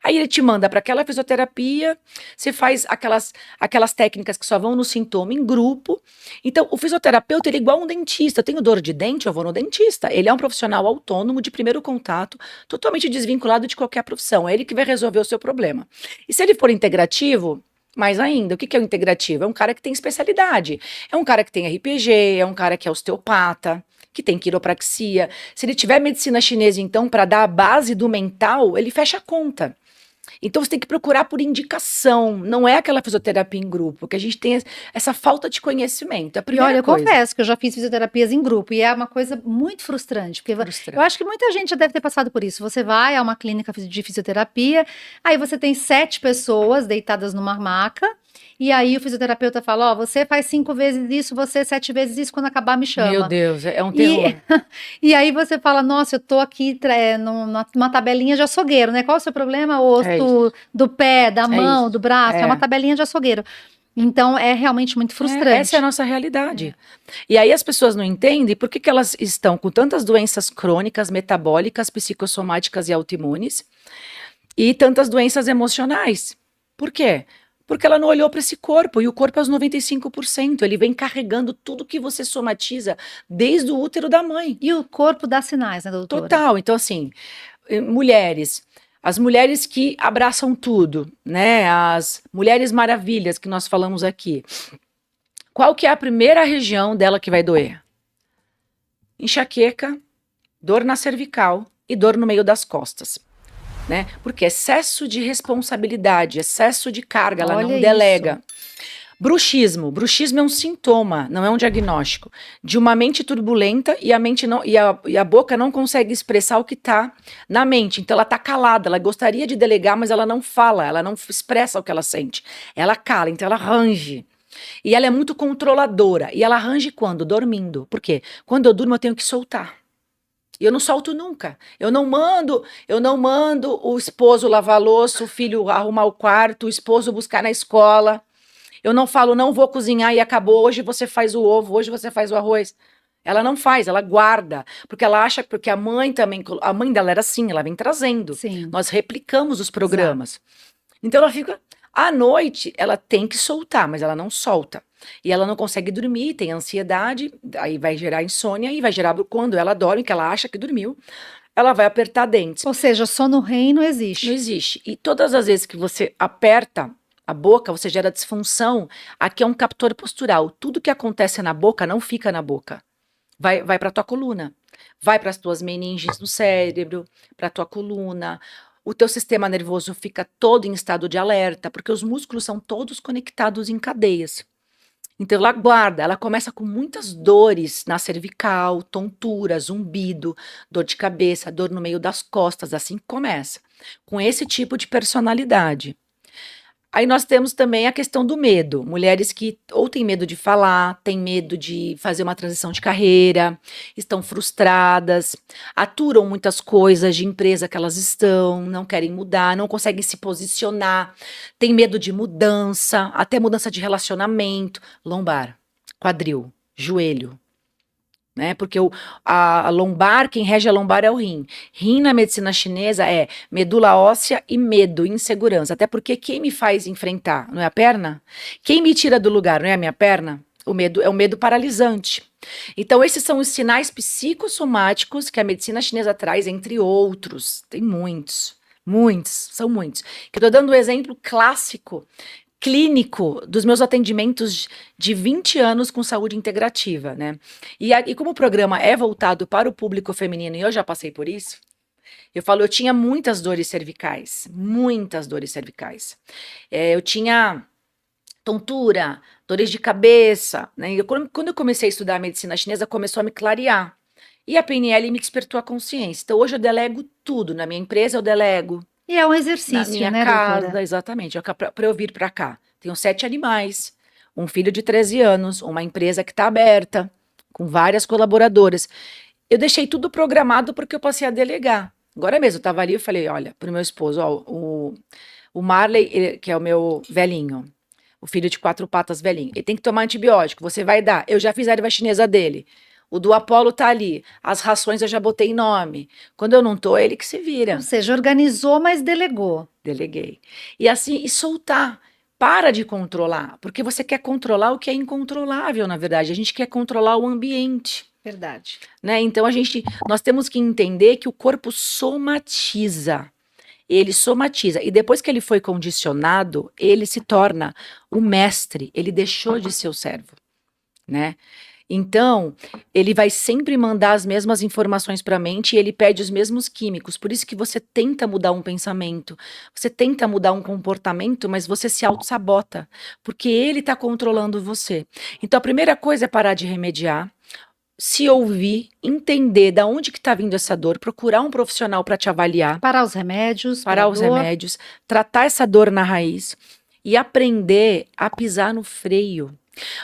Aí ele te manda para aquela fisioterapia, você faz aquelas técnicas que só vão no sintoma em grupo. Então o fisioterapeuta ele é igual um dentista. Eu tenho dor de dente, eu vou no dentista. Ele é um profissional autônomo de primeiro contato, totalmente desvinculado de qualquer profissão. É ele que vai resolver o seu problema. E se ele for integrativo, mais ainda, o que é o integrativo? É um cara que tem especialidade, é um cara que tem RPG, é um cara que é osteopata, que tem quiropraxia. Se ele tiver medicina chinesa, então, para dar a base do mental, ele fecha a conta. Então você tem que procurar por indicação, não é aquela fisioterapia em grupo, porque a gente tem essa falta de conhecimento. A primeira eu confesso que eu já fiz fisioterapias em grupo e é uma coisa muito frustrante, porque eu acho que muita gente já deve ter passado por isso. Você vai a uma clínica de fisioterapia, aí você tem 7 pessoas deitadas numa maca, e aí o fisioterapeuta fala, você faz 5 vezes isso, você 7 vezes isso, quando acabar me chama. Meu Deus, é um terror. E aí você fala, nossa, eu tô aqui numa tabelinha de açougueiro, né? Qual é o seu problema? O osso do pé, da mão, do braço, é uma tabelinha de açougueiro. Então é realmente muito frustrante. Essa é a nossa realidade. E aí as pessoas não entendem por que que elas estão com tantas doenças crônicas, metabólicas, psicossomáticas e autoimunes e tantas doenças emocionais. Por quê? Porque ela não olhou para esse corpo, e o corpo é os 95%, ele vem carregando tudo que você somatiza desde o útero da mãe. E o corpo dá sinais, né, doutora? Total. Então, assim, mulheres, as mulheres que abraçam tudo, né? As mulheres maravilhas que nós falamos aqui. Qual que é a primeira região dela que vai doer? Enxaqueca, dor na cervical e dor no meio das costas. Né? Porque excesso de responsabilidade, excesso de carga, ela Olha não delega. isso. Bruxismo é um sintoma, não é um diagnóstico, de uma mente turbulenta e a mente não, e a boca não consegue expressar o que está na mente. Então ela está calada, ela gostaria de delegar, mas ela não fala, ela não expressa o que ela sente. Ela cala, então ela range. E ela é muito controladora. E ela range quando? Dormindo. Por quê? Quando eu durmo, eu tenho que soltar. E eu não solto nunca. Eu não mando o esposo lavar a louça, o filho arrumar o quarto, o esposo buscar na escola. Eu não falo, não vou cozinhar e acabou. Hoje você faz o ovo, hoje você faz o arroz. Ela não faz, ela guarda. Porque ela acha, porque a mãe também, a mãe dela era assim, ela vem trazendo. Sim. Nós replicamos os programas. Então ela fica, à noite, ela tem que soltar, mas ela não solta. E ela não consegue dormir, tem ansiedade, aí vai gerar insônia e vai gerar, quando ela dorme, que ela acha que dormiu, ela vai apertar dentes. Ou seja, sono REM não existe. Não existe. E todas as vezes que você aperta a boca, você gera disfunção. Aqui é um captor postural. Tudo que acontece na boca não fica na boca. Vai para tua coluna. Vai para as tuas meninges no cérebro, para tua coluna. O teu sistema nervoso fica todo em estado de alerta, porque os músculos são todos conectados em cadeias. Então ela guarda, ela começa com muitas dores na cervical, tontura, zumbido, dor de cabeça, dor no meio das costas, assim que começa. Com esse tipo de personalidade. Aí nós temos também a questão do medo. Mulheres que ou têm medo de falar, têm medo de fazer uma transição de carreira, estão frustradas, aturam muitas coisas de empresa que elas estão, não querem mudar, não conseguem se posicionar, têm medo de mudança, até mudança de relacionamento, lombar, quadril, joelho. Né? Porque a lombar, quem rege a lombar é o rim. Rim na medicina chinesa é medula óssea e medo, insegurança. Até porque quem me faz enfrentar não é a perna? Quem me tira do lugar não é a minha perna? O medo é o medo paralisante. Então, esses são os sinais psicossomáticos que a medicina chinesa traz, entre outros. Tem muitos, são muitos. Eu estou dando um exemplo clássico clínico dos meus atendimentos de 20 anos com saúde integrativa, né? E como o programa é voltado para o público feminino, e eu já passei por isso, eu falo, eu tinha muitas dores cervicais, muitas dores cervicais. Eu tinha tontura, dores de cabeça, né? Quando eu comecei a estudar a medicina chinesa, começou a me clarear. E a PNL me despertou a consciência. Então, hoje eu delego tudo. Na minha empresa, eu delego. E é um Na exercício, minha né, casa, doutora? exatamente. Para eu vir para cá. Tenho 7 animais, um filho de 13 anos, uma empresa que está aberta, com várias colaboradoras. Eu deixei tudo programado porque eu passei a delegar. Agora mesmo, eu estava ali e falei, olha, para o meu esposo, ó, o Marley, que é o meu velhinho, o filho de 4 patas velhinho, ele tem que tomar antibiótico, você vai dar. Eu já fiz a erva chinesa dele. O do Apolo tá ali. As rações eu já botei nome. Quando eu não tô, é ele que se vira. Ou seja, organizou, mas delegou. Deleguei. E assim, e soltar. Para de controlar, porque você quer controlar o que é incontrolável, na verdade. A gente quer controlar o ambiente. Verdade. Né? Então nós temos que entender que o corpo somatiza. Ele somatiza. E depois que ele foi condicionado, ele se torna o mestre. Ele deixou de ser o servo. Né? Então, ele vai sempre mandar as mesmas informações para a mente e ele pede os mesmos químicos. Por isso que você tenta mudar um pensamento, você tenta mudar um comportamento, mas você se auto-sabota, porque ele está controlando você. Então, a primeira coisa é parar de remediar, se ouvir, entender da onde que está vindo essa dor, procurar um profissional para te avaliar. Parar os remédios. Parar os remédios, tratar essa dor na raiz e aprender a pisar no freio.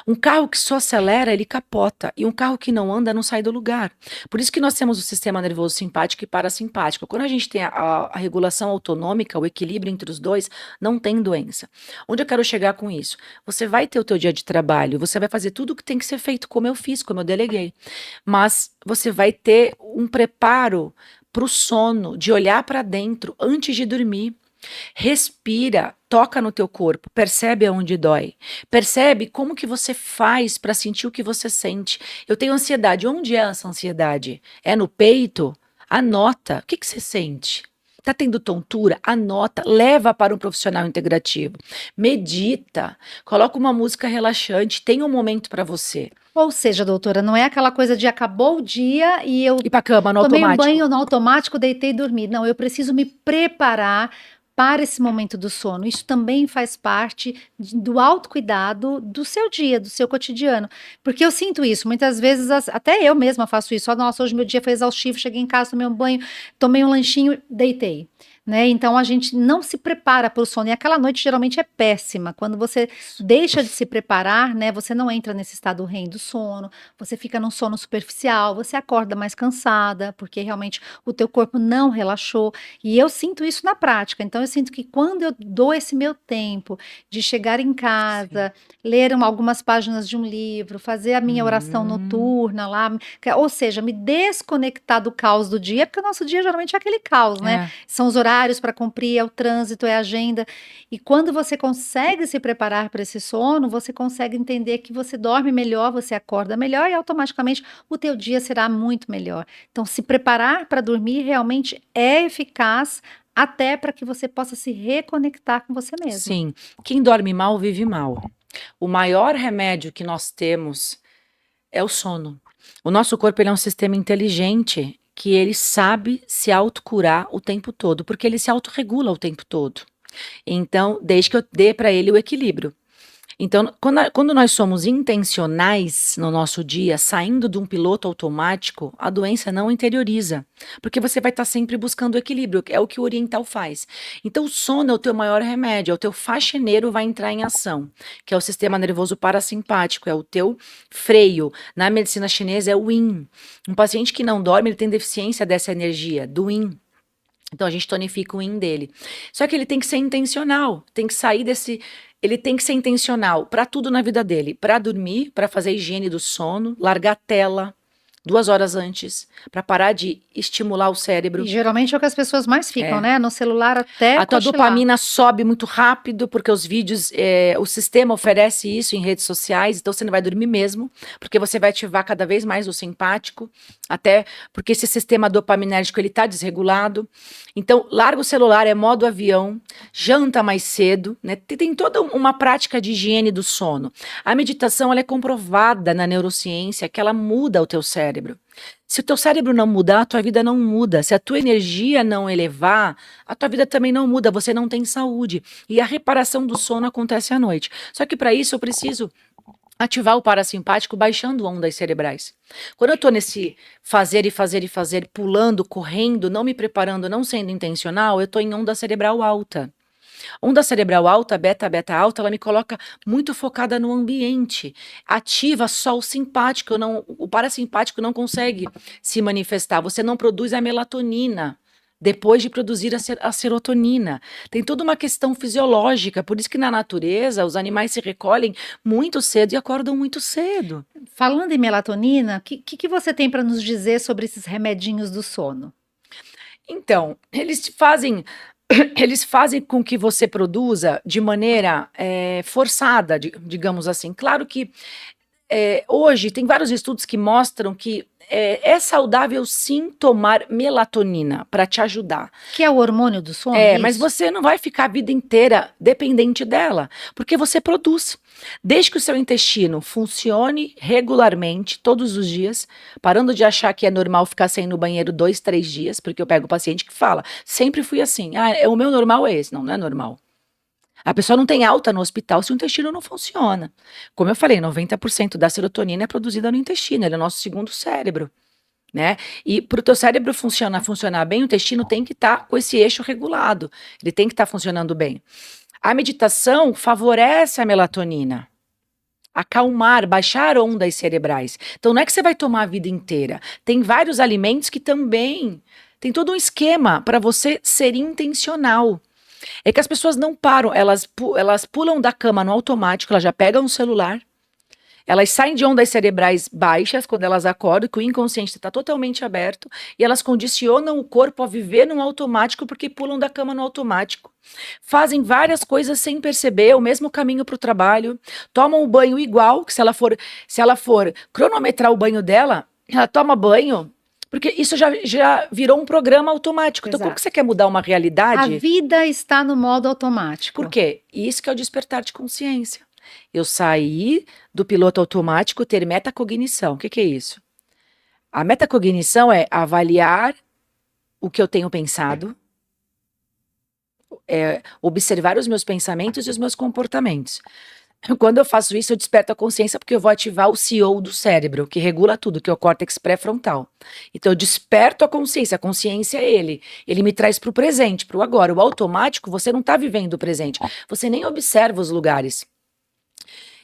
Um carro que só acelera, ele capota. E um carro que não anda, não sai do lugar. Por isso que nós temos o sistema nervoso simpático e parasimpático. Quando a gente tem a regulação autonômica, o equilíbrio entre os dois, não tem doença. Onde eu quero chegar com isso? Você vai ter o teu dia de trabalho, você vai fazer tudo o que tem que ser feito, como eu fiz, como eu deleguei. Mas você vai ter um preparo para o sono, de olhar para dentro antes de dormir. Respira, toca no teu corpo, percebe aonde dói, percebe como que você faz para sentir o que você sente. Eu tenho ansiedade, onde é essa ansiedade? É no peito? Anota, o que que você sente? Tá tendo tontura? Anota, leva para um profissional integrativo. Medita, coloca uma música relaxante, tem um momento para você. Ou seja, doutora, não é aquela coisa de acabou o dia e eu Ir pra cama no tomei um automático. banho no automático, deitei e dormi. Não, eu preciso me preparar para esse momento do sono. Isso também faz parte do autocuidado do seu dia, do seu cotidiano. Porque eu sinto isso, muitas vezes, até eu mesma faço isso. Nossa, hoje meu dia foi exaustivo, cheguei em casa, tomei um banho, tomei um lanchinho, deitei. Né? Então a gente não se prepara para o sono e aquela noite geralmente é péssima. Quando você deixa de se preparar, né, você não entra nesse estado REM do sono, você fica num sono superficial, você acorda mais cansada, porque realmente o teu corpo não relaxou. E eu sinto isso na prática. Então eu sinto que quando eu dou esse meu tempo de chegar em casa, ler algumas páginas de um livro, fazer a minha oração noturna lá, ou seja, me desconectar do caos do dia, porque o nosso dia geralmente é aquele caos, né? São os horários para cumprir, é o trânsito, é a agenda. E quando você consegue se preparar para esse sono, você consegue entender que você dorme melhor, você acorda melhor e automaticamente o teu dia será muito melhor. Então, se preparar para dormir realmente é eficaz até para que você possa se reconectar com você mesmo. Sim, quem dorme mal vive mal. O maior remédio que nós temos é o sono. O nosso corpo ele é um sistema inteligente que ele sabe se autocurar o tempo todo, porque ele se autorregula o tempo todo. Então, desde que eu dê para ele o equilíbrio. Então, quando nós somos intencionais no nosso dia, saindo de um piloto automático, a doença não interioriza, porque você vai estar sempre buscando equilíbrio, é o que o oriental faz. Então, o sono é o teu maior remédio, é o teu faxineiro vai entrar em ação, que é o sistema nervoso parasimpático, é o teu freio. Na medicina chinesa é o yin. Um paciente que não dorme, ele tem deficiência dessa energia, do yin. Então a gente tonifica o yin dele. Só que ele tem que ser intencional, tem que sair desse. Ele tem que ser intencional para tudo na vida dele. Para dormir, para fazer a higiene do sono, largar a tela 2 horas antes, para parar de estimular o cérebro. E geralmente é o que as pessoas mais ficam, né? No celular até A tua cochilar. dopamina sobe muito rápido, porque os vídeos, o sistema oferece isso em redes sociais, então você não vai dormir mesmo, porque você vai ativar cada vez mais o simpático, até porque esse sistema dopaminérgico, ele tá desregulado. Então, larga o celular, é modo avião, janta mais cedo, né? Tem toda uma prática de higiene do sono. A meditação, ela é comprovada na neurociência que ela muda o teu cérebro. Se o teu cérebro não mudar, a tua vida não muda. Se a tua energia não elevar, a tua vida também não muda. Você não tem saúde. E a reparação do sono acontece à noite. Só que para isso eu preciso ativar o parasimpático baixando ondas cerebrais. Quando eu estou nesse fazer e fazer e fazer, pulando, correndo, não me preparando, não sendo intencional, eu estou em onda cerebral alta. Onda cerebral alta, beta alta, ela me coloca muito focada no ambiente. Ativa só o simpático, o parasimpático não consegue se manifestar. Você não produz a melatonina depois de produzir a serotonina. Tem toda uma questão fisiológica, por isso que na natureza os animais se recolhem muito cedo e acordam muito cedo. Falando em melatonina, o que você tem para nos dizer sobre esses remedinhos do sono? Então, eles fazem com que você produza de maneira forçada, digamos assim. Claro que hoje tem vários estudos que mostram que é saudável sim tomar melatonina para te ajudar. Que é o hormônio do sono? Mas você não vai ficar a vida inteira dependente dela, porque você produz. Desde que o seu intestino funcione regularmente, todos os dias, parando de achar que é normal ficar sem ir no banheiro 2, 3 dias, porque eu pego o paciente que fala, sempre fui assim, o meu normal é esse. Não, não é normal. A pessoa não tem alta no hospital se o intestino não funciona. Como eu falei, 90% da serotonina é produzida no intestino, ele é o nosso segundo cérebro, né? E para o teu cérebro funcionar bem, o intestino tem que estar com esse eixo regulado, ele tem que estar funcionando bem. A meditação favorece a melatonina. acalmar, baixar ondas cerebrais. Então não é que você vai tomar a vida inteira. Tem vários alimentos que também tem todo um esquema para você ser intencional. É que as pessoas não param, elas pulam da cama no automático, elas já pegam o celular, elas saem de ondas cerebrais baixas quando elas acordam, que o inconsciente está totalmente aberto, e elas condicionam o corpo a viver no automático porque pulam da cama no automático. Fazem várias coisas sem perceber, o mesmo caminho para o trabalho, tomam o banho igual, que se ela for cronometrar o banho dela, ela toma banho, porque isso já virou um programa automático. Então, como que Exato. você quer mudar uma A realidade? vida está no modo automático. Por quê? Isso que é o despertar de consciência. Eu saí do piloto automático, ter metacognição. O que é isso? A metacognição é avaliar o que eu tenho pensado, observar os meus pensamentos e os meus comportamentos. Quando eu faço isso, eu desperto a consciência porque eu vou ativar o CEO do cérebro, que regula tudo, que é o córtex pré-frontal. Então eu desperto a consciência é ele. Ele me traz para o presente, para o agora. O automático, você não está vivendo o presente. Você nem observa os lugares.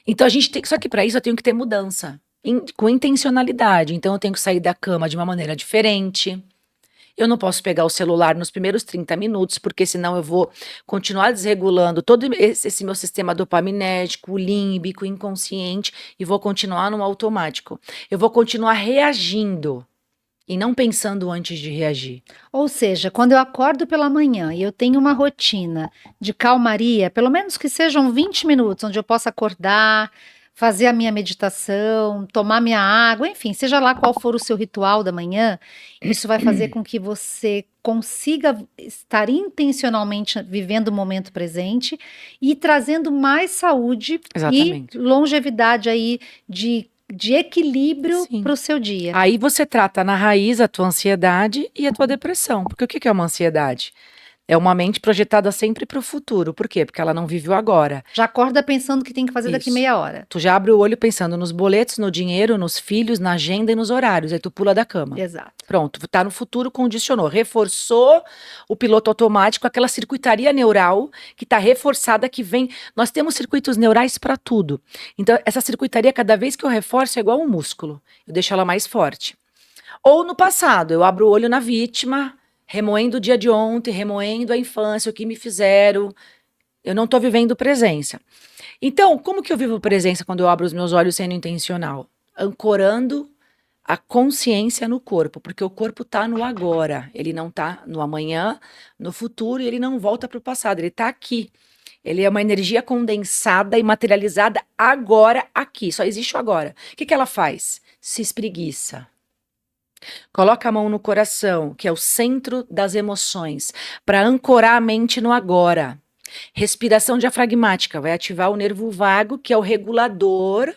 Então a gente tem, só que para isso eu tenho que ter mudança, com intencionalidade. Então eu tenho que sair da cama de uma maneira diferente. Eu não posso pegar o celular nos primeiros 30 minutos, porque senão eu vou continuar desregulando todo esse meu sistema dopaminérgico, límbico, inconsciente, e vou continuar no automático. Eu vou continuar reagindo e não pensando antes de reagir. Ou seja, quando eu acordo pela manhã e eu tenho uma rotina de calmaria, pelo menos que sejam 20 minutos, onde eu possa acordar, fazer a minha meditação, tomar minha água, enfim, seja lá qual for o seu ritual da manhã, isso vai fazer com que você consiga estar intencionalmente vivendo o momento presente e trazendo mais saúde Exatamente. e longevidade aí de equilíbrio Sim. para o seu dia. Aí você trata na raiz a tua ansiedade e a tua depressão. Porque o que é uma ansiedade? É uma mente projetada sempre para o futuro. Por quê? Porque ela não vive o agora. Já acorda pensando que tem que fazer daqui Isso. meia hora. Tu já abre o olho pensando nos boletos, no dinheiro, nos filhos, na agenda e nos horários. Aí tu pula da cama. Exato. Pronto, tá no futuro, condicionou, reforçou o piloto automático, aquela circuitaria neural que tá reforçada, que vem. Nós temos circuitos neurais para tudo. Então, essa circuitaria, cada vez que eu reforço, é igual um músculo. Eu deixo ela mais forte. Ou no passado, eu abro o olho na vítima, remoendo o dia de ontem, remoendo a infância, o que me fizeram. Eu não tô vivendo presença. Então, como que eu vivo presença quando eu abro os meus olhos sendo intencional? Ancorando a consciência no corpo, porque o corpo tá no agora, ele não tá no amanhã, no futuro, e ele não volta para o passado, ele tá aqui. Ele é uma energia condensada e materializada agora, aqui, só existe o agora. O que ela faz? Se espreguiça. Coloca a mão no coração, que é o centro das emoções, para ancorar a mente no agora. Respiração diafragmática vai ativar o nervo vago, que é o regulador,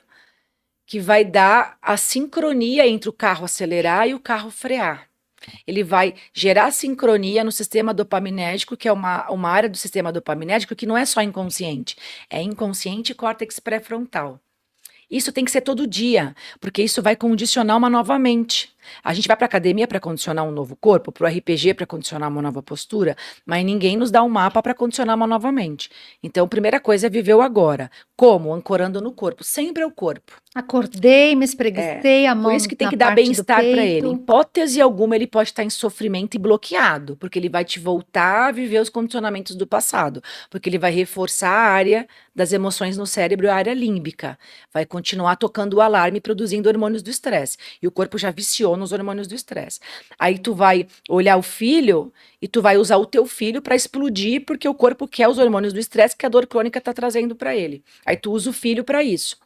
que vai dar a sincronia entre o carro acelerar e o carro frear. Ele vai gerar sincronia no sistema dopaminérgico, que é uma área do sistema dopaminérgico que não é só inconsciente, é inconsciente e córtex pré-frontal. Isso tem que ser todo dia, porque isso vai condicionar uma nova mente. A gente vai para a academia para condicionar um novo corpo, para o RPG para condicionar uma nova postura, mas ninguém nos dá um mapa para condicionar uma nova mente. Então, a primeira coisa é viver o agora. Como? Ancorando no corpo. Sempre é o corpo. Acordei, me espreguicei, a mão Por isso que tem na que dar parte do bem-estar para ele. Em peito. hipótese alguma, ele pode estar em sofrimento e bloqueado, porque ele vai te voltar a viver os condicionamentos do passado, porque ele vai reforçar a área das emoções no cérebro, a área límbica. Vai continuar tocando o alarme, produzindo hormônios do estresse. E o corpo já viciou nos hormônios do estresse. Aí tu vai olhar o filho e tu vai usar o teu filho para explodir, porque o corpo quer os hormônios do estresse que a dor crônica está trazendo para ele. Aí tu usa o filho para isso.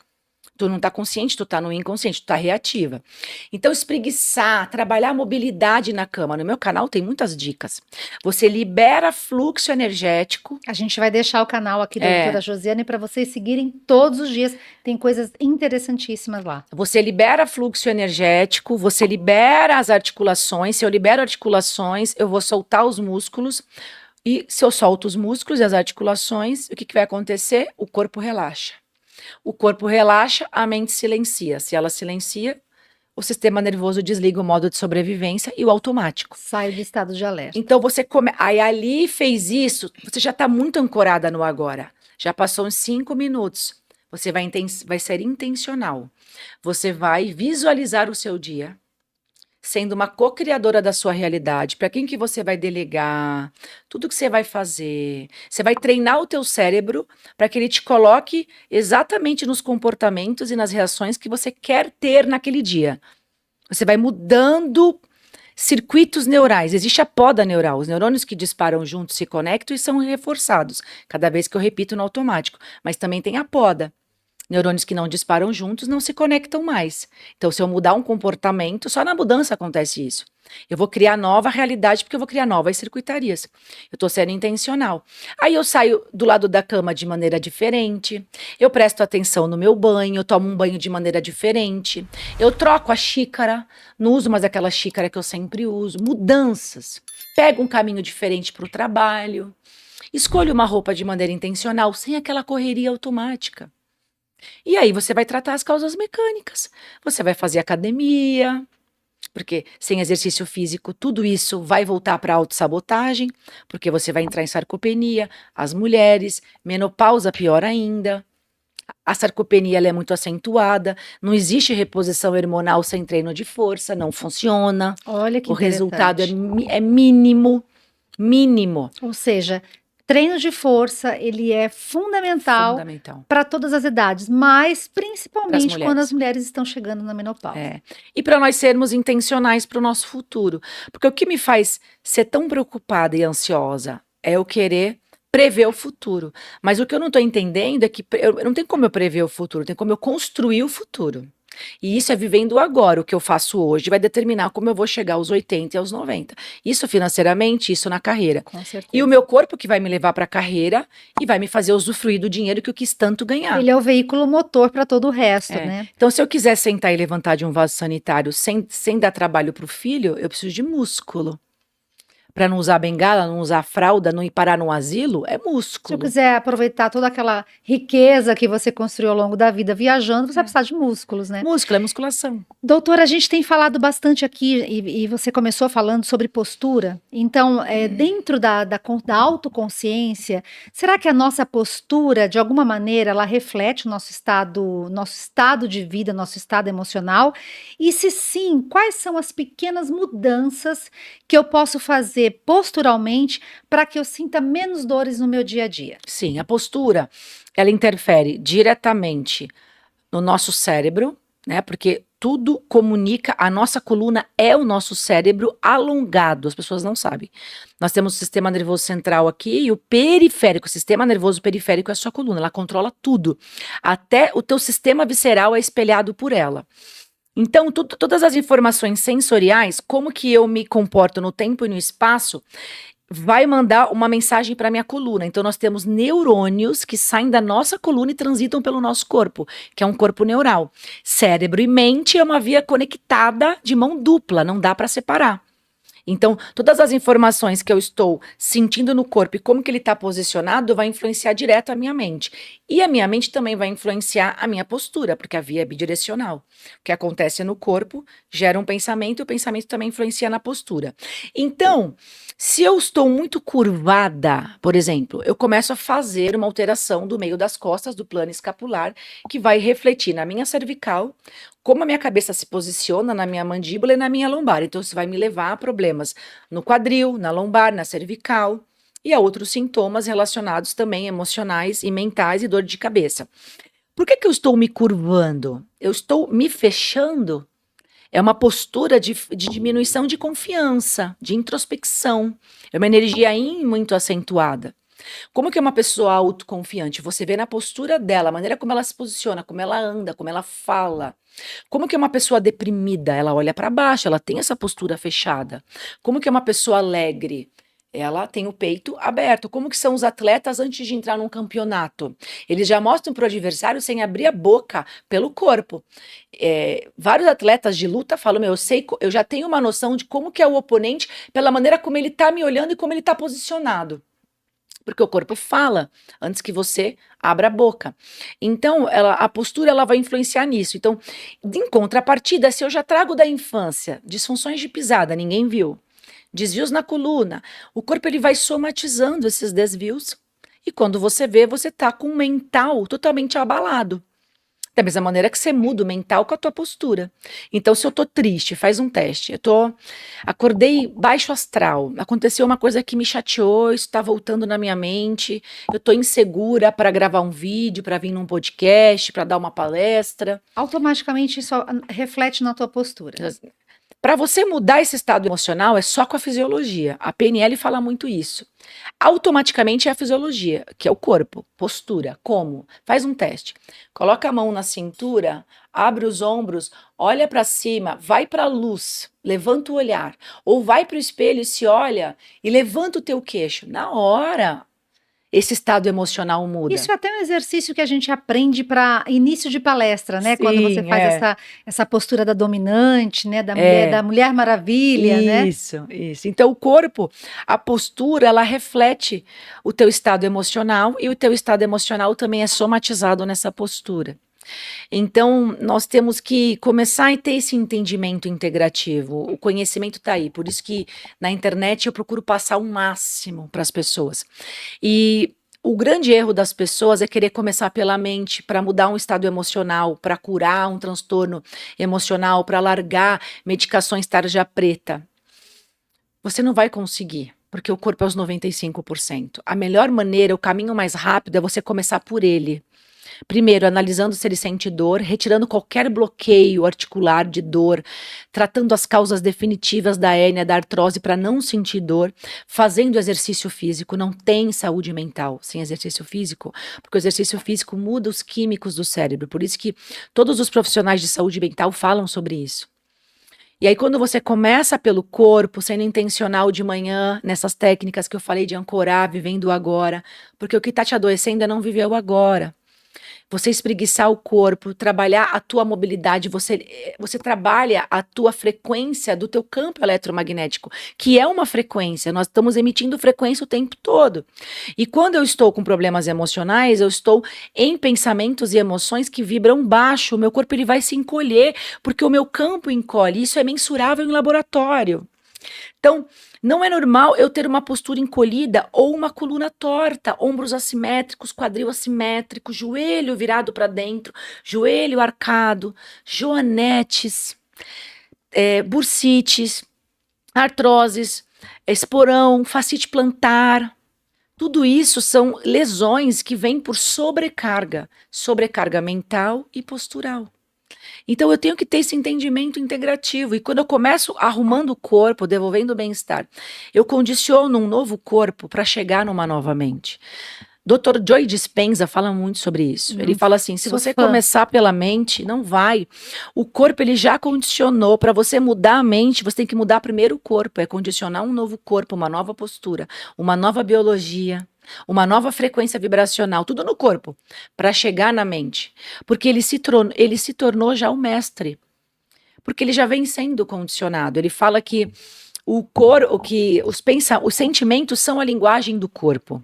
Tu não tá consciente, tu tá no inconsciente, tu tá reativa. Então, espreguiçar, trabalhar a mobilidade na cama. No meu canal tem muitas dicas. Você libera fluxo energético. A gente vai deixar o canal aqui da É. doutora Josiane para vocês seguirem todos os dias. Tem coisas interessantíssimas lá. Você libera fluxo energético, você libera as articulações. Se eu libero articulações, eu vou soltar os músculos. E se eu solto os músculos e as articulações, o que vai acontecer? O corpo relaxa. O corpo relaxa, a mente silencia. Se ela silencia, o sistema nervoso desliga o modo de sobrevivência e o automático. Sai do estado de alerta. Então você aí ali fez isso, você já está muito ancorada no agora. Já passou uns 5 minutos. Você vai ser intencional. Você vai visualizar o seu dia sendo uma co-criadora da sua realidade. Para quem que você vai delegar? Tudo que você vai fazer. Você vai treinar o teu cérebro para que ele te coloque exatamente nos comportamentos e nas reações que você quer ter naquele dia. Você vai mudando circuitos neurais. Existe a poda neural. Os neurônios que disparam juntos se conectam e são reforçados cada vez que eu repito no automático. Mas também tem a poda. Neurônios que não disparam juntos não se conectam mais. Então, se eu mudar um comportamento, só na mudança acontece isso. Eu vou criar nova realidade porque eu vou criar novas circuitarias. Eu estou sendo intencional. Aí eu saio do lado da cama de maneira diferente, eu presto atenção no meu banho, eu tomo um banho de maneira diferente, eu troco a xícara, não uso mais aquela xícara que eu sempre uso. Mudanças. Pego um caminho diferente para o trabalho, escolho uma roupa de maneira intencional, sem aquela correria automática. E aí você vai tratar as causas mecânicas. Você vai fazer academia, porque sem exercício físico tudo isso vai voltar para a autossabotagem, porque você vai entrar em sarcopenia, as mulheres, menopausa pior ainda. A sarcopenia ela é muito acentuada, não existe reposição hormonal sem treino de força, não funciona. Olha que O resultado interessante. é mínimo, mínimo. Ou seja, treino de força, ele é fundamental Fundamental. para todas as idades, mas Pras principalmente quando as mulheres. mulheres estão chegando na menopausa. É. E para nós sermos intencionais para o nosso futuro. Porque o que me faz ser tão preocupada e ansiosa é eu querer prever o futuro. Mas o que eu não estou entendendo é que não tem como eu prever o futuro, tem como eu construir o futuro. E isso é vivendo agora. O que eu faço hoje vai determinar como eu vou chegar aos 80 e aos 90. Isso financeiramente, isso na carreira. Com certeza. E o meu corpo que vai me levar para a carreira e vai me fazer usufruir do dinheiro que eu quis tanto ganhar. Ele é o veículo motor para todo o resto, É. né? Então, se eu quiser sentar e levantar de um vaso sanitário sem dar trabalho para o filho, eu preciso de músculo. Para não usar bengala, não usar fralda, não ir parar num asilo, é Se eu músculo. quiser aproveitar toda aquela riqueza que você construiu ao longo da vida viajando, você vai precisar de músculos, né? Músculo é musculação. Doutora, a gente tem falado bastante aqui, e você começou falando sobre postura. Então, dentro da autoconsciência, será que a nossa postura, de alguma maneira, ela reflete o nosso estado de vida, nosso estado emocional? E se sim, quais são as pequenas mudanças que eu posso fazer posturalmente para que eu sinta menos dores no meu dia a dia? Sim, a postura, ela interfere diretamente no nosso cérebro, né? Porque tudo comunica, a nossa coluna é o nosso cérebro alongado, as pessoas não sabem. Nós temos o sistema nervoso central aqui e o periférico, o sistema nervoso periférico é a sua coluna, ela controla tudo. Até o teu sistema visceral é espelhado por ela. Então, todas as informações sensoriais, como que eu me comporto no tempo e no espaço, vai mandar uma mensagem para minha coluna. Então, nós temos neurônios que saem da nossa coluna e transitam pelo nosso corpo, que é um corpo neural. Cérebro e mente é uma via conectada de mão dupla, não dá para separar. Então, todas as informações que eu estou sentindo no corpo e como que ele está posicionado vai influenciar direto a minha mente. E a minha mente também vai influenciar a minha postura, porque a via é bidirecional. O que acontece no corpo gera um pensamento e o pensamento também influencia na postura. Então, se eu estou muito curvada, por exemplo, eu começo a fazer uma alteração do meio das costas, do plano escapular, que vai refletir na minha cervical, como a minha cabeça se posiciona na minha mandíbula e na minha lombar. Então, isso vai me levar a problemas no quadril, na lombar, na cervical e a outros sintomas relacionados também emocionais e mentais e dor de cabeça. Por que eu estou me curvando? Eu estou me fechando? É uma postura de diminuição de confiança, de introspecção. É uma energia yin muito acentuada. Como que é uma pessoa autoconfiante? Você vê na postura dela, a maneira como ela se posiciona, como ela anda, como ela fala. Como que é uma pessoa deprimida? Ela olha para baixo, ela tem essa postura fechada. Como que é uma pessoa alegre? Ela tem o peito aberto. Como que são os atletas antes de entrar num campeonato? Eles já mostram para o adversário sem abrir a boca pelo corpo. Vários atletas de luta falam, eu já tenho uma noção de como que é o oponente pela maneira como ele está me olhando e como ele está posicionado. Porque o corpo fala antes que você abra a boca. Então, a postura ela vai influenciar nisso. Então, em contrapartida, se eu já trago da infância disfunções de pisada, ninguém viu, desvios na coluna, o corpo ele vai somatizando esses desvios E quando você vê, você tá com o mental totalmente abalado. Da mesma maneira que você muda o mental com a tua postura. Então, se eu tô triste, faz um teste. Acordei baixo astral, aconteceu uma coisa que me chateou, isso tá voltando na minha mente, eu tô insegura para gravar um vídeo, para vir num podcast, para dar uma palestra. Automaticamente isso reflete na tua postura. Para você mudar esse estado emocional é só com a fisiologia. A PNL fala muito isso. Automaticamente é a fisiologia, que é o corpo, postura. Como? Faz um teste. Coloca a mão na cintura, abre os ombros, olha para cima, vai para a luz, levanta o olhar. Ou vai para o espelho e se olha e levanta o teu queixo. Na hora, esse estado emocional muda. Isso é até um exercício que a gente aprende para início de palestra, né? Quando você Sim, faz essa postura da dominante, né? Da mulher maravilha, né? Isso. Então, o corpo, a postura, ela reflete o teu estado emocional e o teu estado emocional também é somatizado nessa postura. Então, nós temos que começar a ter esse entendimento integrativo. O conhecimento está aí, por isso que na internet eu procuro passar o máximo para as pessoas. E o grande erro das pessoas é querer começar pela mente para mudar um estado emocional, para curar um transtorno emocional, para largar medicações tarja preta. Você não vai conseguir, porque o corpo é os 95%. A melhor maneira, o caminho mais rápido é você começar por ele. Primeiro, analisando se ele sente dor, retirando qualquer bloqueio articular de dor, tratando as causas definitivas da hérnia, da artrose para não sentir dor, fazendo exercício físico. Não tem saúde mental sem exercício físico, porque o exercício físico muda os químicos do cérebro. Por isso que todos os profissionais de saúde mental falam sobre isso. E aí, quando você começa pelo corpo, sendo intencional de manhã, nessas técnicas que eu falei de ancorar, vivendo o agora, porque o que está te adoecendo é não viver o agora. Você espreguiçar o corpo, trabalhar a tua mobilidade, você trabalha a tua frequência do teu campo eletromagnético, que é uma frequência, nós estamos emitindo frequência o tempo todo. E quando eu estou com problemas emocionais, eu estou em pensamentos e emoções que vibram baixo, o meu corpo ele vai se encolher, porque o meu campo encolhe, isso é mensurável em laboratório. Então, não é normal eu ter uma postura encolhida ou uma coluna torta, ombros assimétricos, quadril assimétrico, joelho virado para dentro, joelho arcado, joanetes, bursites, artroses, esporão, fascite plantar. Tudo isso são lesões que vêm por sobrecarga mental e postural. Então eu tenho que ter esse entendimento integrativo e quando eu começo arrumando o corpo, devolvendo o bem-estar, eu condiciono um novo corpo para chegar numa nova mente. Dr. Joe Dispenza fala muito sobre isso. Ele fala assim, se você começar pela mente, não vai. O corpo ele já condicionou, para você mudar a mente, você tem que mudar primeiro o corpo, é condicionar um novo corpo, uma nova postura, uma nova biologia, uma nova frequência vibracional, tudo no corpo, para chegar na mente. Porque ele se tornou já o mestre. Porque ele já vem sendo condicionado. Ele fala que os sentimentos são a linguagem do corpo.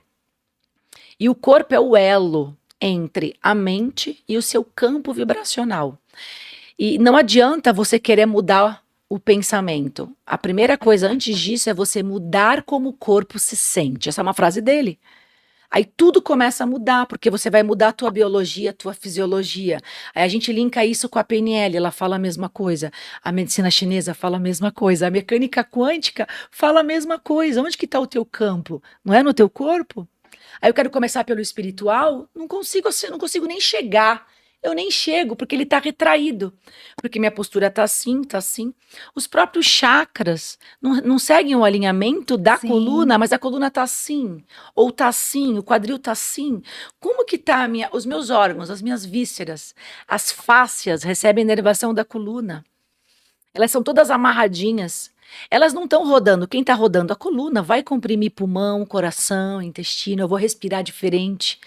E o corpo é o elo entre a mente e o seu campo vibracional. E não adianta você querer mudar o pensamento. A primeira coisa antes disso é você mudar como o corpo se sente. Essa é uma frase dele. Aí tudo começa a mudar, porque você vai mudar a tua biologia, a tua fisiologia. Aí a gente linka isso com a PNL, ela fala a mesma coisa. A medicina chinesa fala a mesma coisa. A mecânica quântica fala a mesma coisa. Onde que está o teu campo? Não é no teu corpo? Aí eu quero começar pelo espiritual, não consigo nem chegar. Eu nem chego, porque ele está retraído. Porque minha postura está assim, está assim. Os próprios chakras não seguem o alinhamento da coluna, mas a coluna está assim, ou está assim, o quadril está assim. Como que tá os meus órgãos, as minhas vísceras, as fáscias recebem inervação da coluna. Elas são todas amarradinhas. Elas não estão rodando. Quem está rodando? A coluna. Vai comprimir pulmão, coração, intestino. Eu vou respirar diferente.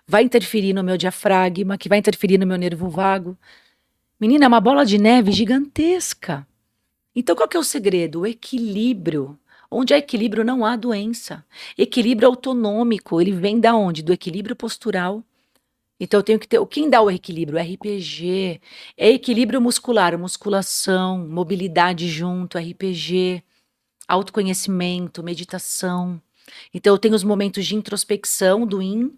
Vai interferir no meu diafragma, que vai interferir no meu nervo vago. Menina, é uma bola de neve gigantesca. Então, qual que é o segredo? O equilíbrio. Onde há equilíbrio não há doença. Equilíbrio autonômico, ele vem da onde? Do equilíbrio postural. Então eu tenho que ter, quem dá o equilíbrio? O RPG, é equilíbrio muscular, musculação, mobilidade junto, RPG, autoconhecimento, meditação. Então eu tenho os momentos de introspecção do yin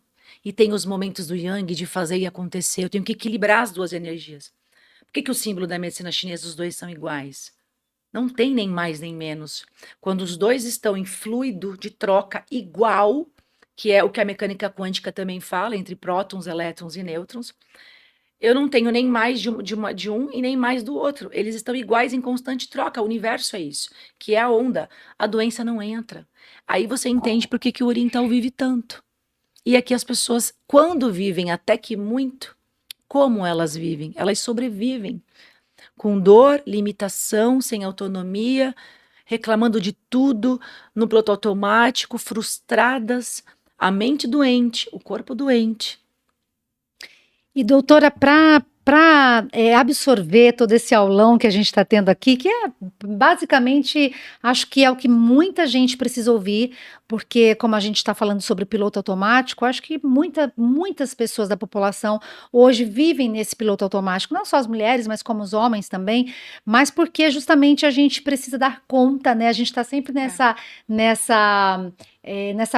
e tenho os momentos do yang de fazer e acontecer. Eu tenho que equilibrar as duas energias. Por que o símbolo da medicina chinesa, os dois são iguais? Não tem nem mais nem menos. Quando os dois estão em fluido de troca igual, que é o que a mecânica quântica também fala, entre prótons, elétrons e nêutrons, eu não tenho nem mais de um e nem mais do outro. Eles estão iguais em constante troca. O universo é isso, que é a onda. A doença não entra. Aí você entende por que o oriental vive tanto. E aqui as pessoas, quando vivem até que muito, como elas vivem? Elas sobrevivem. Com dor, limitação, sem autonomia, reclamando de tudo, no piloto automático, frustradas, a mente doente, o corpo doente. E doutora, para absorver todo esse aulão que a gente está tendo aqui, que é basicamente, acho que é o que muita gente precisa ouvir, porque como a gente está falando sobre piloto automático, acho que muitas pessoas da população hoje vivem nesse piloto automático, não só as mulheres, mas como os homens também, mas porque justamente a gente precisa dar conta, né? A gente está sempre nessa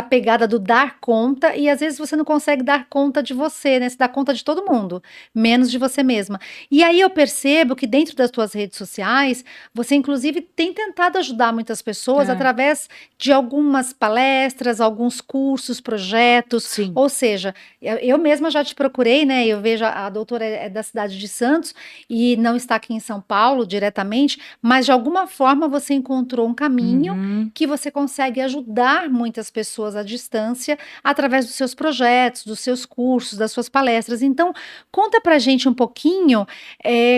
pegada do dar conta, e às vezes você não consegue dar conta de você, né? Você dá conta de todo mundo, menos de você mesma. E aí eu percebo que dentro das tuas redes sociais, você inclusive tem tentado ajudar muitas pessoas através de algumas palestras, alguns cursos, projetos. Sim. Ou seja, eu mesma já te procurei, né? Eu vejo a doutora é da cidade de Santos e não está aqui em São Paulo diretamente, mas de alguma forma você encontrou um caminho que você consegue ajudar muitas pessoas à distância através dos seus projetos, dos seus cursos, das suas palestras. Então, conta pra gente um pouquinho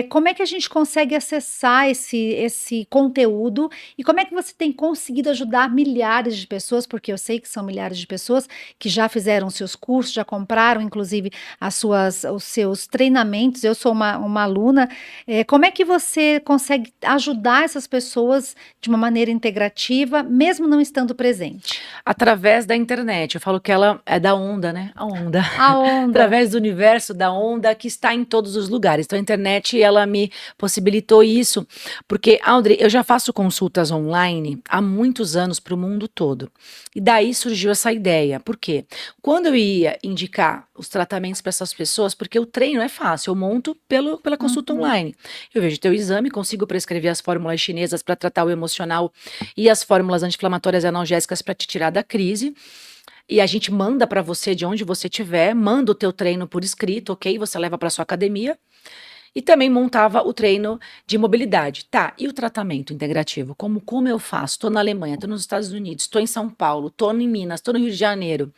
como é que a gente consegue acessar esse conteúdo e como é que você tem conseguido ajudar milhares de pessoas, porque eu sei que são milhares de pessoas que já fizeram seus cursos, já compraram, inclusive, os seus treinamentos. Eu sou uma aluna. Como é que você consegue ajudar essas pessoas de uma maneira integrativa, mesmo não estando presente? Através da internet. Eu falo que ela é da onda, né? A onda. A onda. Através do universo da onda que está em todos os lugares. Então a internet, ela me possibilitou isso, porque, Audrey, eu já faço consultas online há muitos anos para o mundo todo. E daí surgiu essa ideia. Por quê? Quando eu ia indicar os tratamentos para essas pessoas, porque o treino é fácil, eu monto pela consulta online. Eu vejo teu exame, consigo prescrever as fórmulas chinesas para tratar o emocional e as fórmulas anti-inflamatórias e analgésicas para te tirar da crise. E a gente manda para você de onde você estiver, manda o teu treino por escrito, ok? Você leva para sua academia. E também montava o treino de mobilidade. Tá, e o tratamento integrativo? Como eu faço? Estou na Alemanha, estou nos Estados Unidos, estou em São Paulo, estou em Minas, estou no Rio de Janeiro.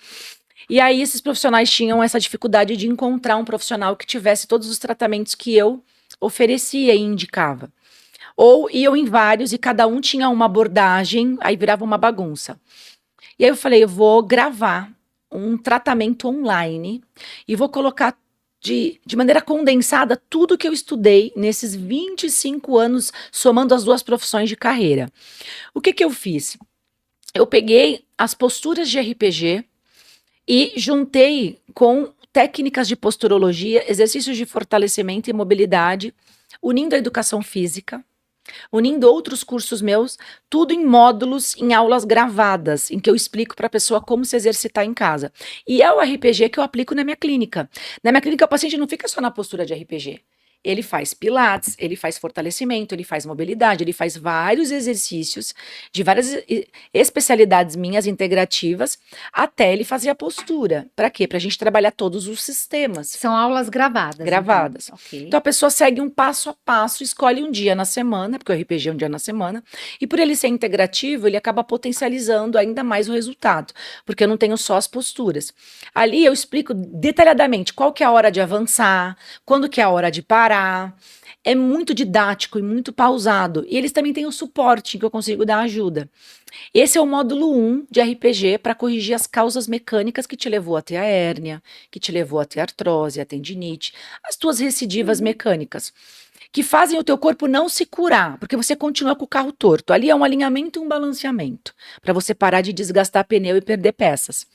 E aí esses profissionais tinham essa dificuldade de encontrar um profissional que tivesse todos os tratamentos que eu oferecia e indicava. Ou iam em vários e cada um tinha uma abordagem, aí virava uma bagunça. E aí eu falei, eu vou gravar um tratamento online e vou colocar de maneira condensada tudo que eu estudei nesses 25 anos, somando as duas profissões de carreira. O que eu fiz? Eu peguei as posturas de RPG e juntei com técnicas de posturologia, exercícios de fortalecimento e mobilidade, unindo a educação física, unindo outros cursos meus, tudo em módulos, em aulas gravadas, em que eu explico para a pessoa como se exercitar em casa. E é o RPG que eu aplico na minha clínica. Na minha clínica, o paciente não fica só na postura de RPG. Ele faz pilates, ele faz fortalecimento, ele faz mobilidade, ele faz vários exercícios de várias especialidades minhas integrativas, até ele fazer a postura. Para quê? Para a gente trabalhar todos os sistemas. São aulas gravadas. Gravadas. Então, okay. Então a pessoa segue um passo a passo, escolhe um dia na semana, porque o RPG é um dia na semana, e por ele ser integrativo, ele acaba potencializando ainda mais o resultado, porque eu não tenho só as posturas. Ali eu explico detalhadamente qual que é a hora de avançar, quando que é a hora de parar. É muito didático e muito pausado. E eles também têm o suporte que eu consigo dar ajuda. Esse é o módulo 1 de RPG para corrigir as causas mecânicas que te levou a ter a hérnia, que te levou a ter artrose, a tendinite, as tuas recidivas mecânicas, que fazem o teu corpo não se curar, porque você continua com o carro torto. Ali é um alinhamento e um balanceamento, para você parar de desgastar pneu e perder peças.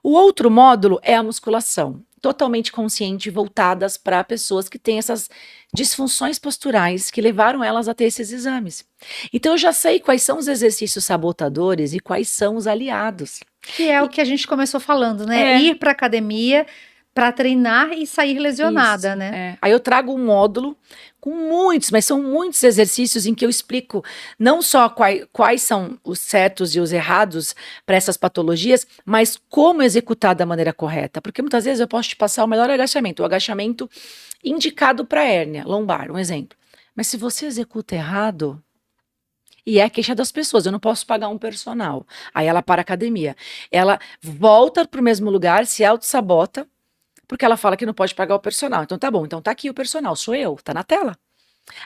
O outro módulo é a musculação, totalmente consciente, voltadas para pessoas que têm essas disfunções posturais que levaram elas a ter esses exames. Então eu já sei quais são os exercícios sabotadores e quais são os aliados. Que é o que a gente começou falando, né? É. Ir para academia para treinar e sair lesionada, Isso, né? Aí eu trago um módulo com muitos, mas são muitos exercícios em que eu explico não só quais são os certos e os errados para essas patologias, mas como executar da maneira correta. Porque muitas vezes eu posso te passar o melhor agachamento, o agachamento indicado para hérnia lombar, um exemplo. Mas se você executa errado, e é a queixa das pessoas, eu não posso pagar um personal. Aí ela para a academia. Ela volta para o mesmo lugar, se auto-sabota, porque ela fala que não pode pagar o personal. Então tá bom, então tá aqui o personal, sou eu, tá na tela.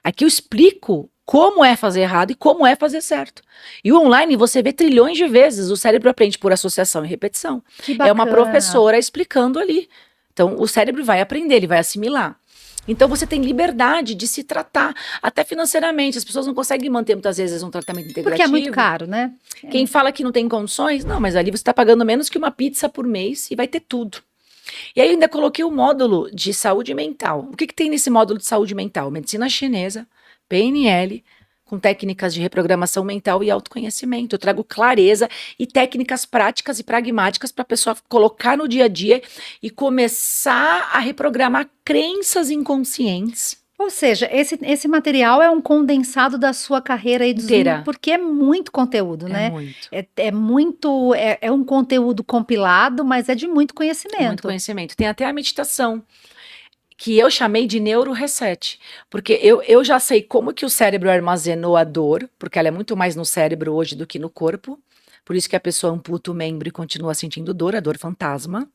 Aqui eu explico como é fazer errado e como é fazer certo. E o online você vê trilhões de vezes, o cérebro aprende por associação e repetição. Que É uma bacana. professora explicando ali. Então o cérebro vai aprender, ele vai assimilar. Então você tem liberdade de se tratar, até financeiramente. As pessoas não conseguem manter muitas vezes um tratamento integrativo. Porque é muito caro, né? Quem fala que não tem condições, não, mas ali você está pagando menos que uma pizza por mês e vai ter tudo. E aí eu ainda coloquei o módulo de saúde mental. O que tem nesse módulo de saúde mental? Medicina chinesa, PNL, com técnicas de reprogramação mental e autoconhecimento. Eu trago clareza e técnicas práticas e pragmáticas para a pessoa colocar no dia a dia e começar a reprogramar crenças inconscientes. Ou seja, esse material é um condensado da sua carreira aí do Inteira. Zoom, porque é muito conteúdo, né? Muito. É um conteúdo compilado, mas é de muito conhecimento. Muito conhecimento. Tem até a meditação, que eu chamei de neuroreset, porque eu já sei como que o cérebro armazenou a dor, porque ela é muito mais no cérebro hoje do que no corpo, por isso que a pessoa amputa o membro e continua sentindo dor, a dor fantasma.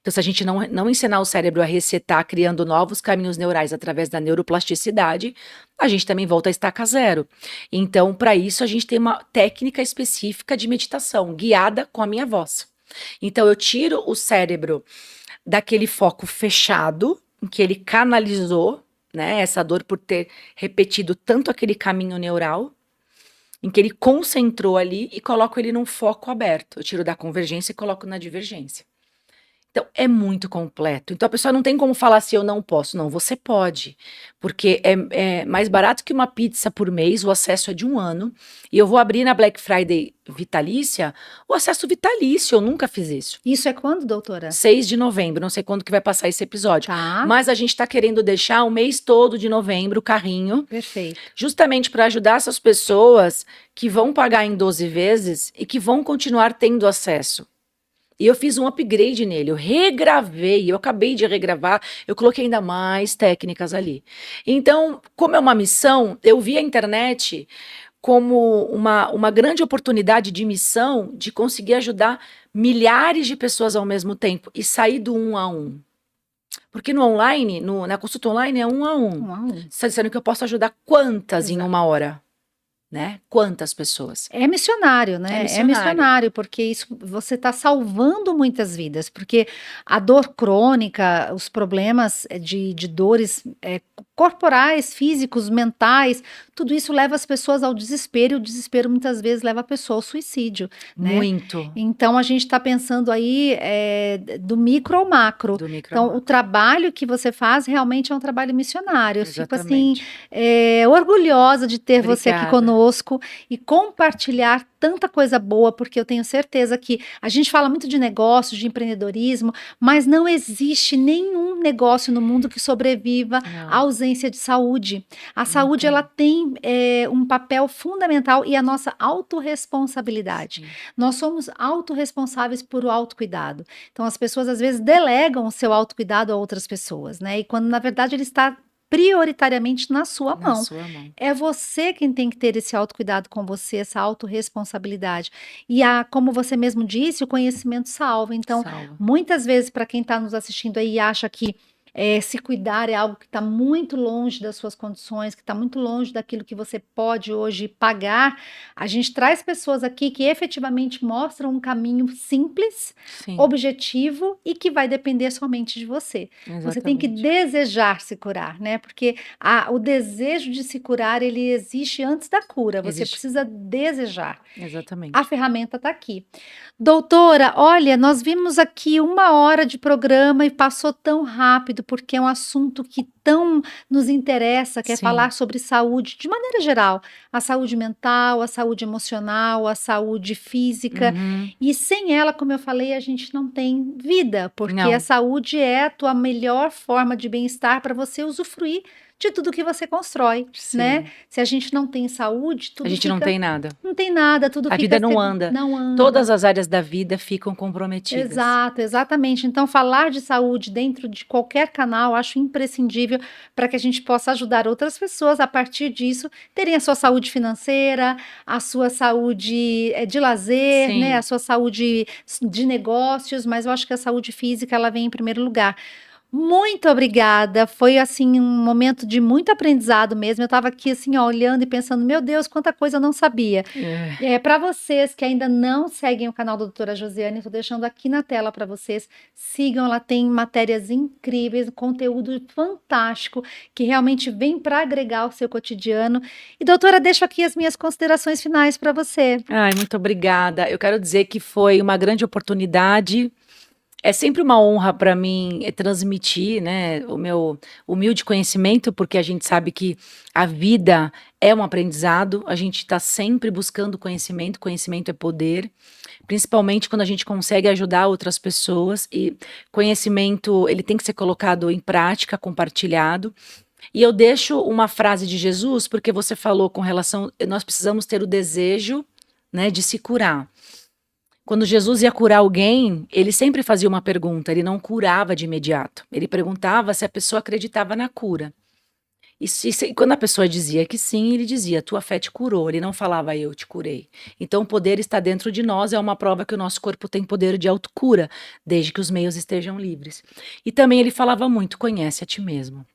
Então, se a gente não ensinar o cérebro a resetar, criando novos caminhos neurais através da neuroplasticidade, a gente também volta a estaca zero. Então, para isso, a gente tem uma técnica específica de meditação, guiada com a minha voz. Então, eu tiro o cérebro daquele foco fechado, em que ele canalizou, né, essa dor por ter repetido tanto aquele caminho neural, em que ele concentrou ali e coloco ele num foco aberto. Eu tiro da convergência e coloco na divergência. Então, é muito completo. Então, a pessoa não tem como falar assim, eu não posso. Não, você pode. Porque é mais barato que uma pizza por mês, o acesso é de 1 ano. E eu vou abrir na Black Friday vitalícia o acesso vitalício. Eu nunca fiz isso. Isso é quando, doutora? 6 de novembro, não sei quando que vai passar esse episódio. Tá. Mas a gente tá querendo deixar o mês todo de novembro o carrinho. Perfeito. Justamente para ajudar essas pessoas que vão pagar em 12 vezes e que vão continuar tendo acesso. E eu fiz um upgrade nele, eu regravei, eu acabei de regravar, eu coloquei ainda mais técnicas ali. Então, como é uma missão, eu vi a internet como uma grande oportunidade de missão de conseguir ajudar milhares de pessoas ao mesmo tempo e sair do 1 a 1. Porque no online, na consulta online é 1 a 1. 1 a 1. Você está dizendo que eu posso ajudar quantas em Exato. 1 hora? Né? Quantas pessoas? É missionário, né? É missionário, porque isso você está salvando muitas vidas, porque a dor crônica, os problemas de dores corporais, físicos, mentais, tudo isso leva as pessoas ao desespero, e o desespero muitas vezes leva a pessoa ao suicídio, né? Muito. Então a gente está pensando aí do micro ao macro. Do micro Então ao o trabalho que você faz realmente é um trabalho missionário. Eu fico assim, Exatamente. orgulhosa de ter você aqui Obrigada. conosco e compartilhar tanta coisa boa, porque eu tenho certeza que a gente fala muito de negócios, de empreendedorismo, mas não existe nenhum negócio no mundo que sobreviva à Não. ausência de saúde. A saúde, tem. ela tem um papel fundamental e a nossa autorresponsabilidade. Sim. Nós somos autorresponsáveis por o autocuidado. Então, as pessoas às vezes delegam o seu autocuidado a outras pessoas, né? E quando na verdade ele está prioritariamente na sua Na mão. sua mão. É você quem tem que ter esse autocuidado com você, essa autorresponsabilidade. E como você mesmo disse, o conhecimento salva. Então, Salva. muitas vezes, para quem está nos assistindo aí e acha que Se cuidar é algo que está muito longe das suas condições, que está muito longe daquilo que você pode hoje pagar, a gente traz pessoas aqui que efetivamente mostram um caminho simples, Sim, objetivo e que vai depender somente de você. Você tem que exatamente. desejar se curar, né? Porque o desejo de se curar, ele existe antes da cura. Você Existe. precisa desejar. A Exatamente. ferramenta está aqui. Doutora, olha, nós vimos aqui 1 hora de programa e passou tão rápido, porque é um assunto que tão nos interessa, que é Sim. falar sobre saúde de maneira geral, a saúde mental, a saúde emocional, a saúde física, Uhum. e sem ela, como eu falei, a gente não tem vida, porque a Não, saúde é a tua melhor forma de bem-estar para você usufruir de tudo que você constrói, né? sim. Se a gente não tem saúde, A tudo gente não fica tem nada. não tem nada, tudo A fica vida não anda. não anda. Todas as áreas da vida ficam comprometidas. Exato, exatamente. Então, falar de saúde dentro de qualquer canal, acho imprescindível para que a gente possa ajudar outras pessoas a partir disso terem a sua saúde financeira, a sua saúde de lazer, né, a Sim. sua saúde de negócios, mas eu acho que a saúde física ela vem em primeiro lugar. Muito obrigada, foi assim um momento de muito aprendizado mesmo. Eu estava aqui assim, ó, olhando e pensando, meu Deus, quanta coisa eu não sabia. É. Para vocês que ainda não seguem o canal da doutora Josiane, estou deixando aqui na tela para vocês. Sigam, ela tem matérias incríveis, conteúdo fantástico, que realmente vem para agregar o seu cotidiano. E, doutora, deixo aqui as minhas considerações finais para você. Ai, muito obrigada. Eu quero dizer que foi uma grande oportunidade. É sempre uma honra para mim transmitir, né, o meu humilde conhecimento, porque a gente sabe que a vida é um aprendizado, a gente está sempre buscando conhecimento, conhecimento é poder, principalmente quando a gente consegue ajudar outras pessoas, e conhecimento, ele tem que ser colocado em prática, compartilhado. E eu deixo uma frase de Jesus, porque você falou com relação, nós precisamos ter o desejo, né, de se curar. Quando Jesus ia curar alguém, ele sempre fazia uma pergunta, ele não curava de imediato. Ele perguntava se a pessoa acreditava na cura. E quando a pessoa dizia que sim, ele dizia, tua fé te curou. Ele não falava, eu te curei. Então o poder está dentro de nós, é uma prova que o nosso corpo tem poder de autocura, desde que os meios estejam livres. E também ele falava muito, conhece a ti mesmo.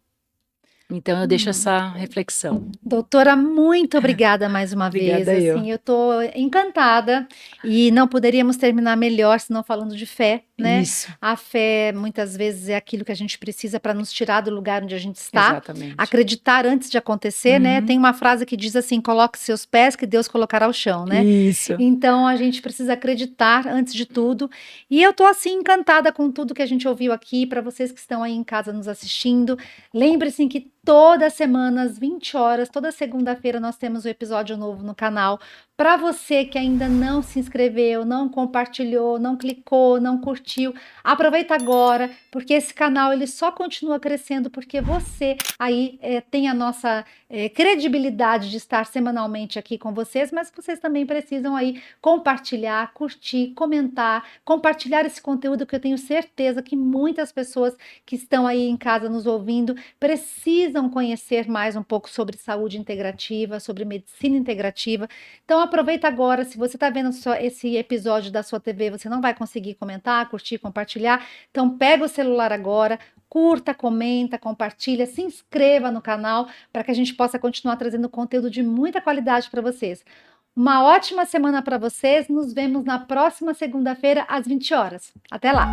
Então eu deixo essa reflexão. Doutora, muito obrigada mais uma vez. Obrigada eu. Assim, eu estou encantada e não poderíamos terminar melhor se não falando de fé, né? Isso, A fé muitas vezes é aquilo que a gente precisa para nos tirar do lugar onde a gente está. exatamente. Acreditar antes de acontecer, né? Uhum. Tem uma frase que diz assim: coloque seus pés que Deus colocará ao chão, né? Isso. Então a gente precisa acreditar antes de tudo. E eu tô assim encantada com tudo que a gente ouviu aqui. Para vocês que estão aí em casa nos assistindo, lembre-se que toda semana às 20 horas, toda segunda-feira nós temos um episódio novo no canal. Para você que ainda não se inscreveu, não compartilhou, não clicou, não curtiu, aproveita agora, porque esse canal ele só continua crescendo porque você aí tem a nossa credibilidade de estar semanalmente aqui com vocês, mas vocês também precisam aí compartilhar, curtir, comentar, compartilhar esse conteúdo que eu tenho certeza que muitas pessoas que estão aí em casa nos ouvindo precisam conhecer mais um pouco sobre saúde integrativa, sobre medicina integrativa. Então aproveita agora, se você está vendo esse episódio da sua TV, você não vai conseguir comentar, curtir, compartilhar, então pega o celular agora, curta, comenta, compartilha, se inscreva no canal para que a gente possa continuar trazendo conteúdo de muita qualidade para vocês. Uma ótima semana para vocês, nos vemos na próxima segunda-feira às 20 horas. Até lá!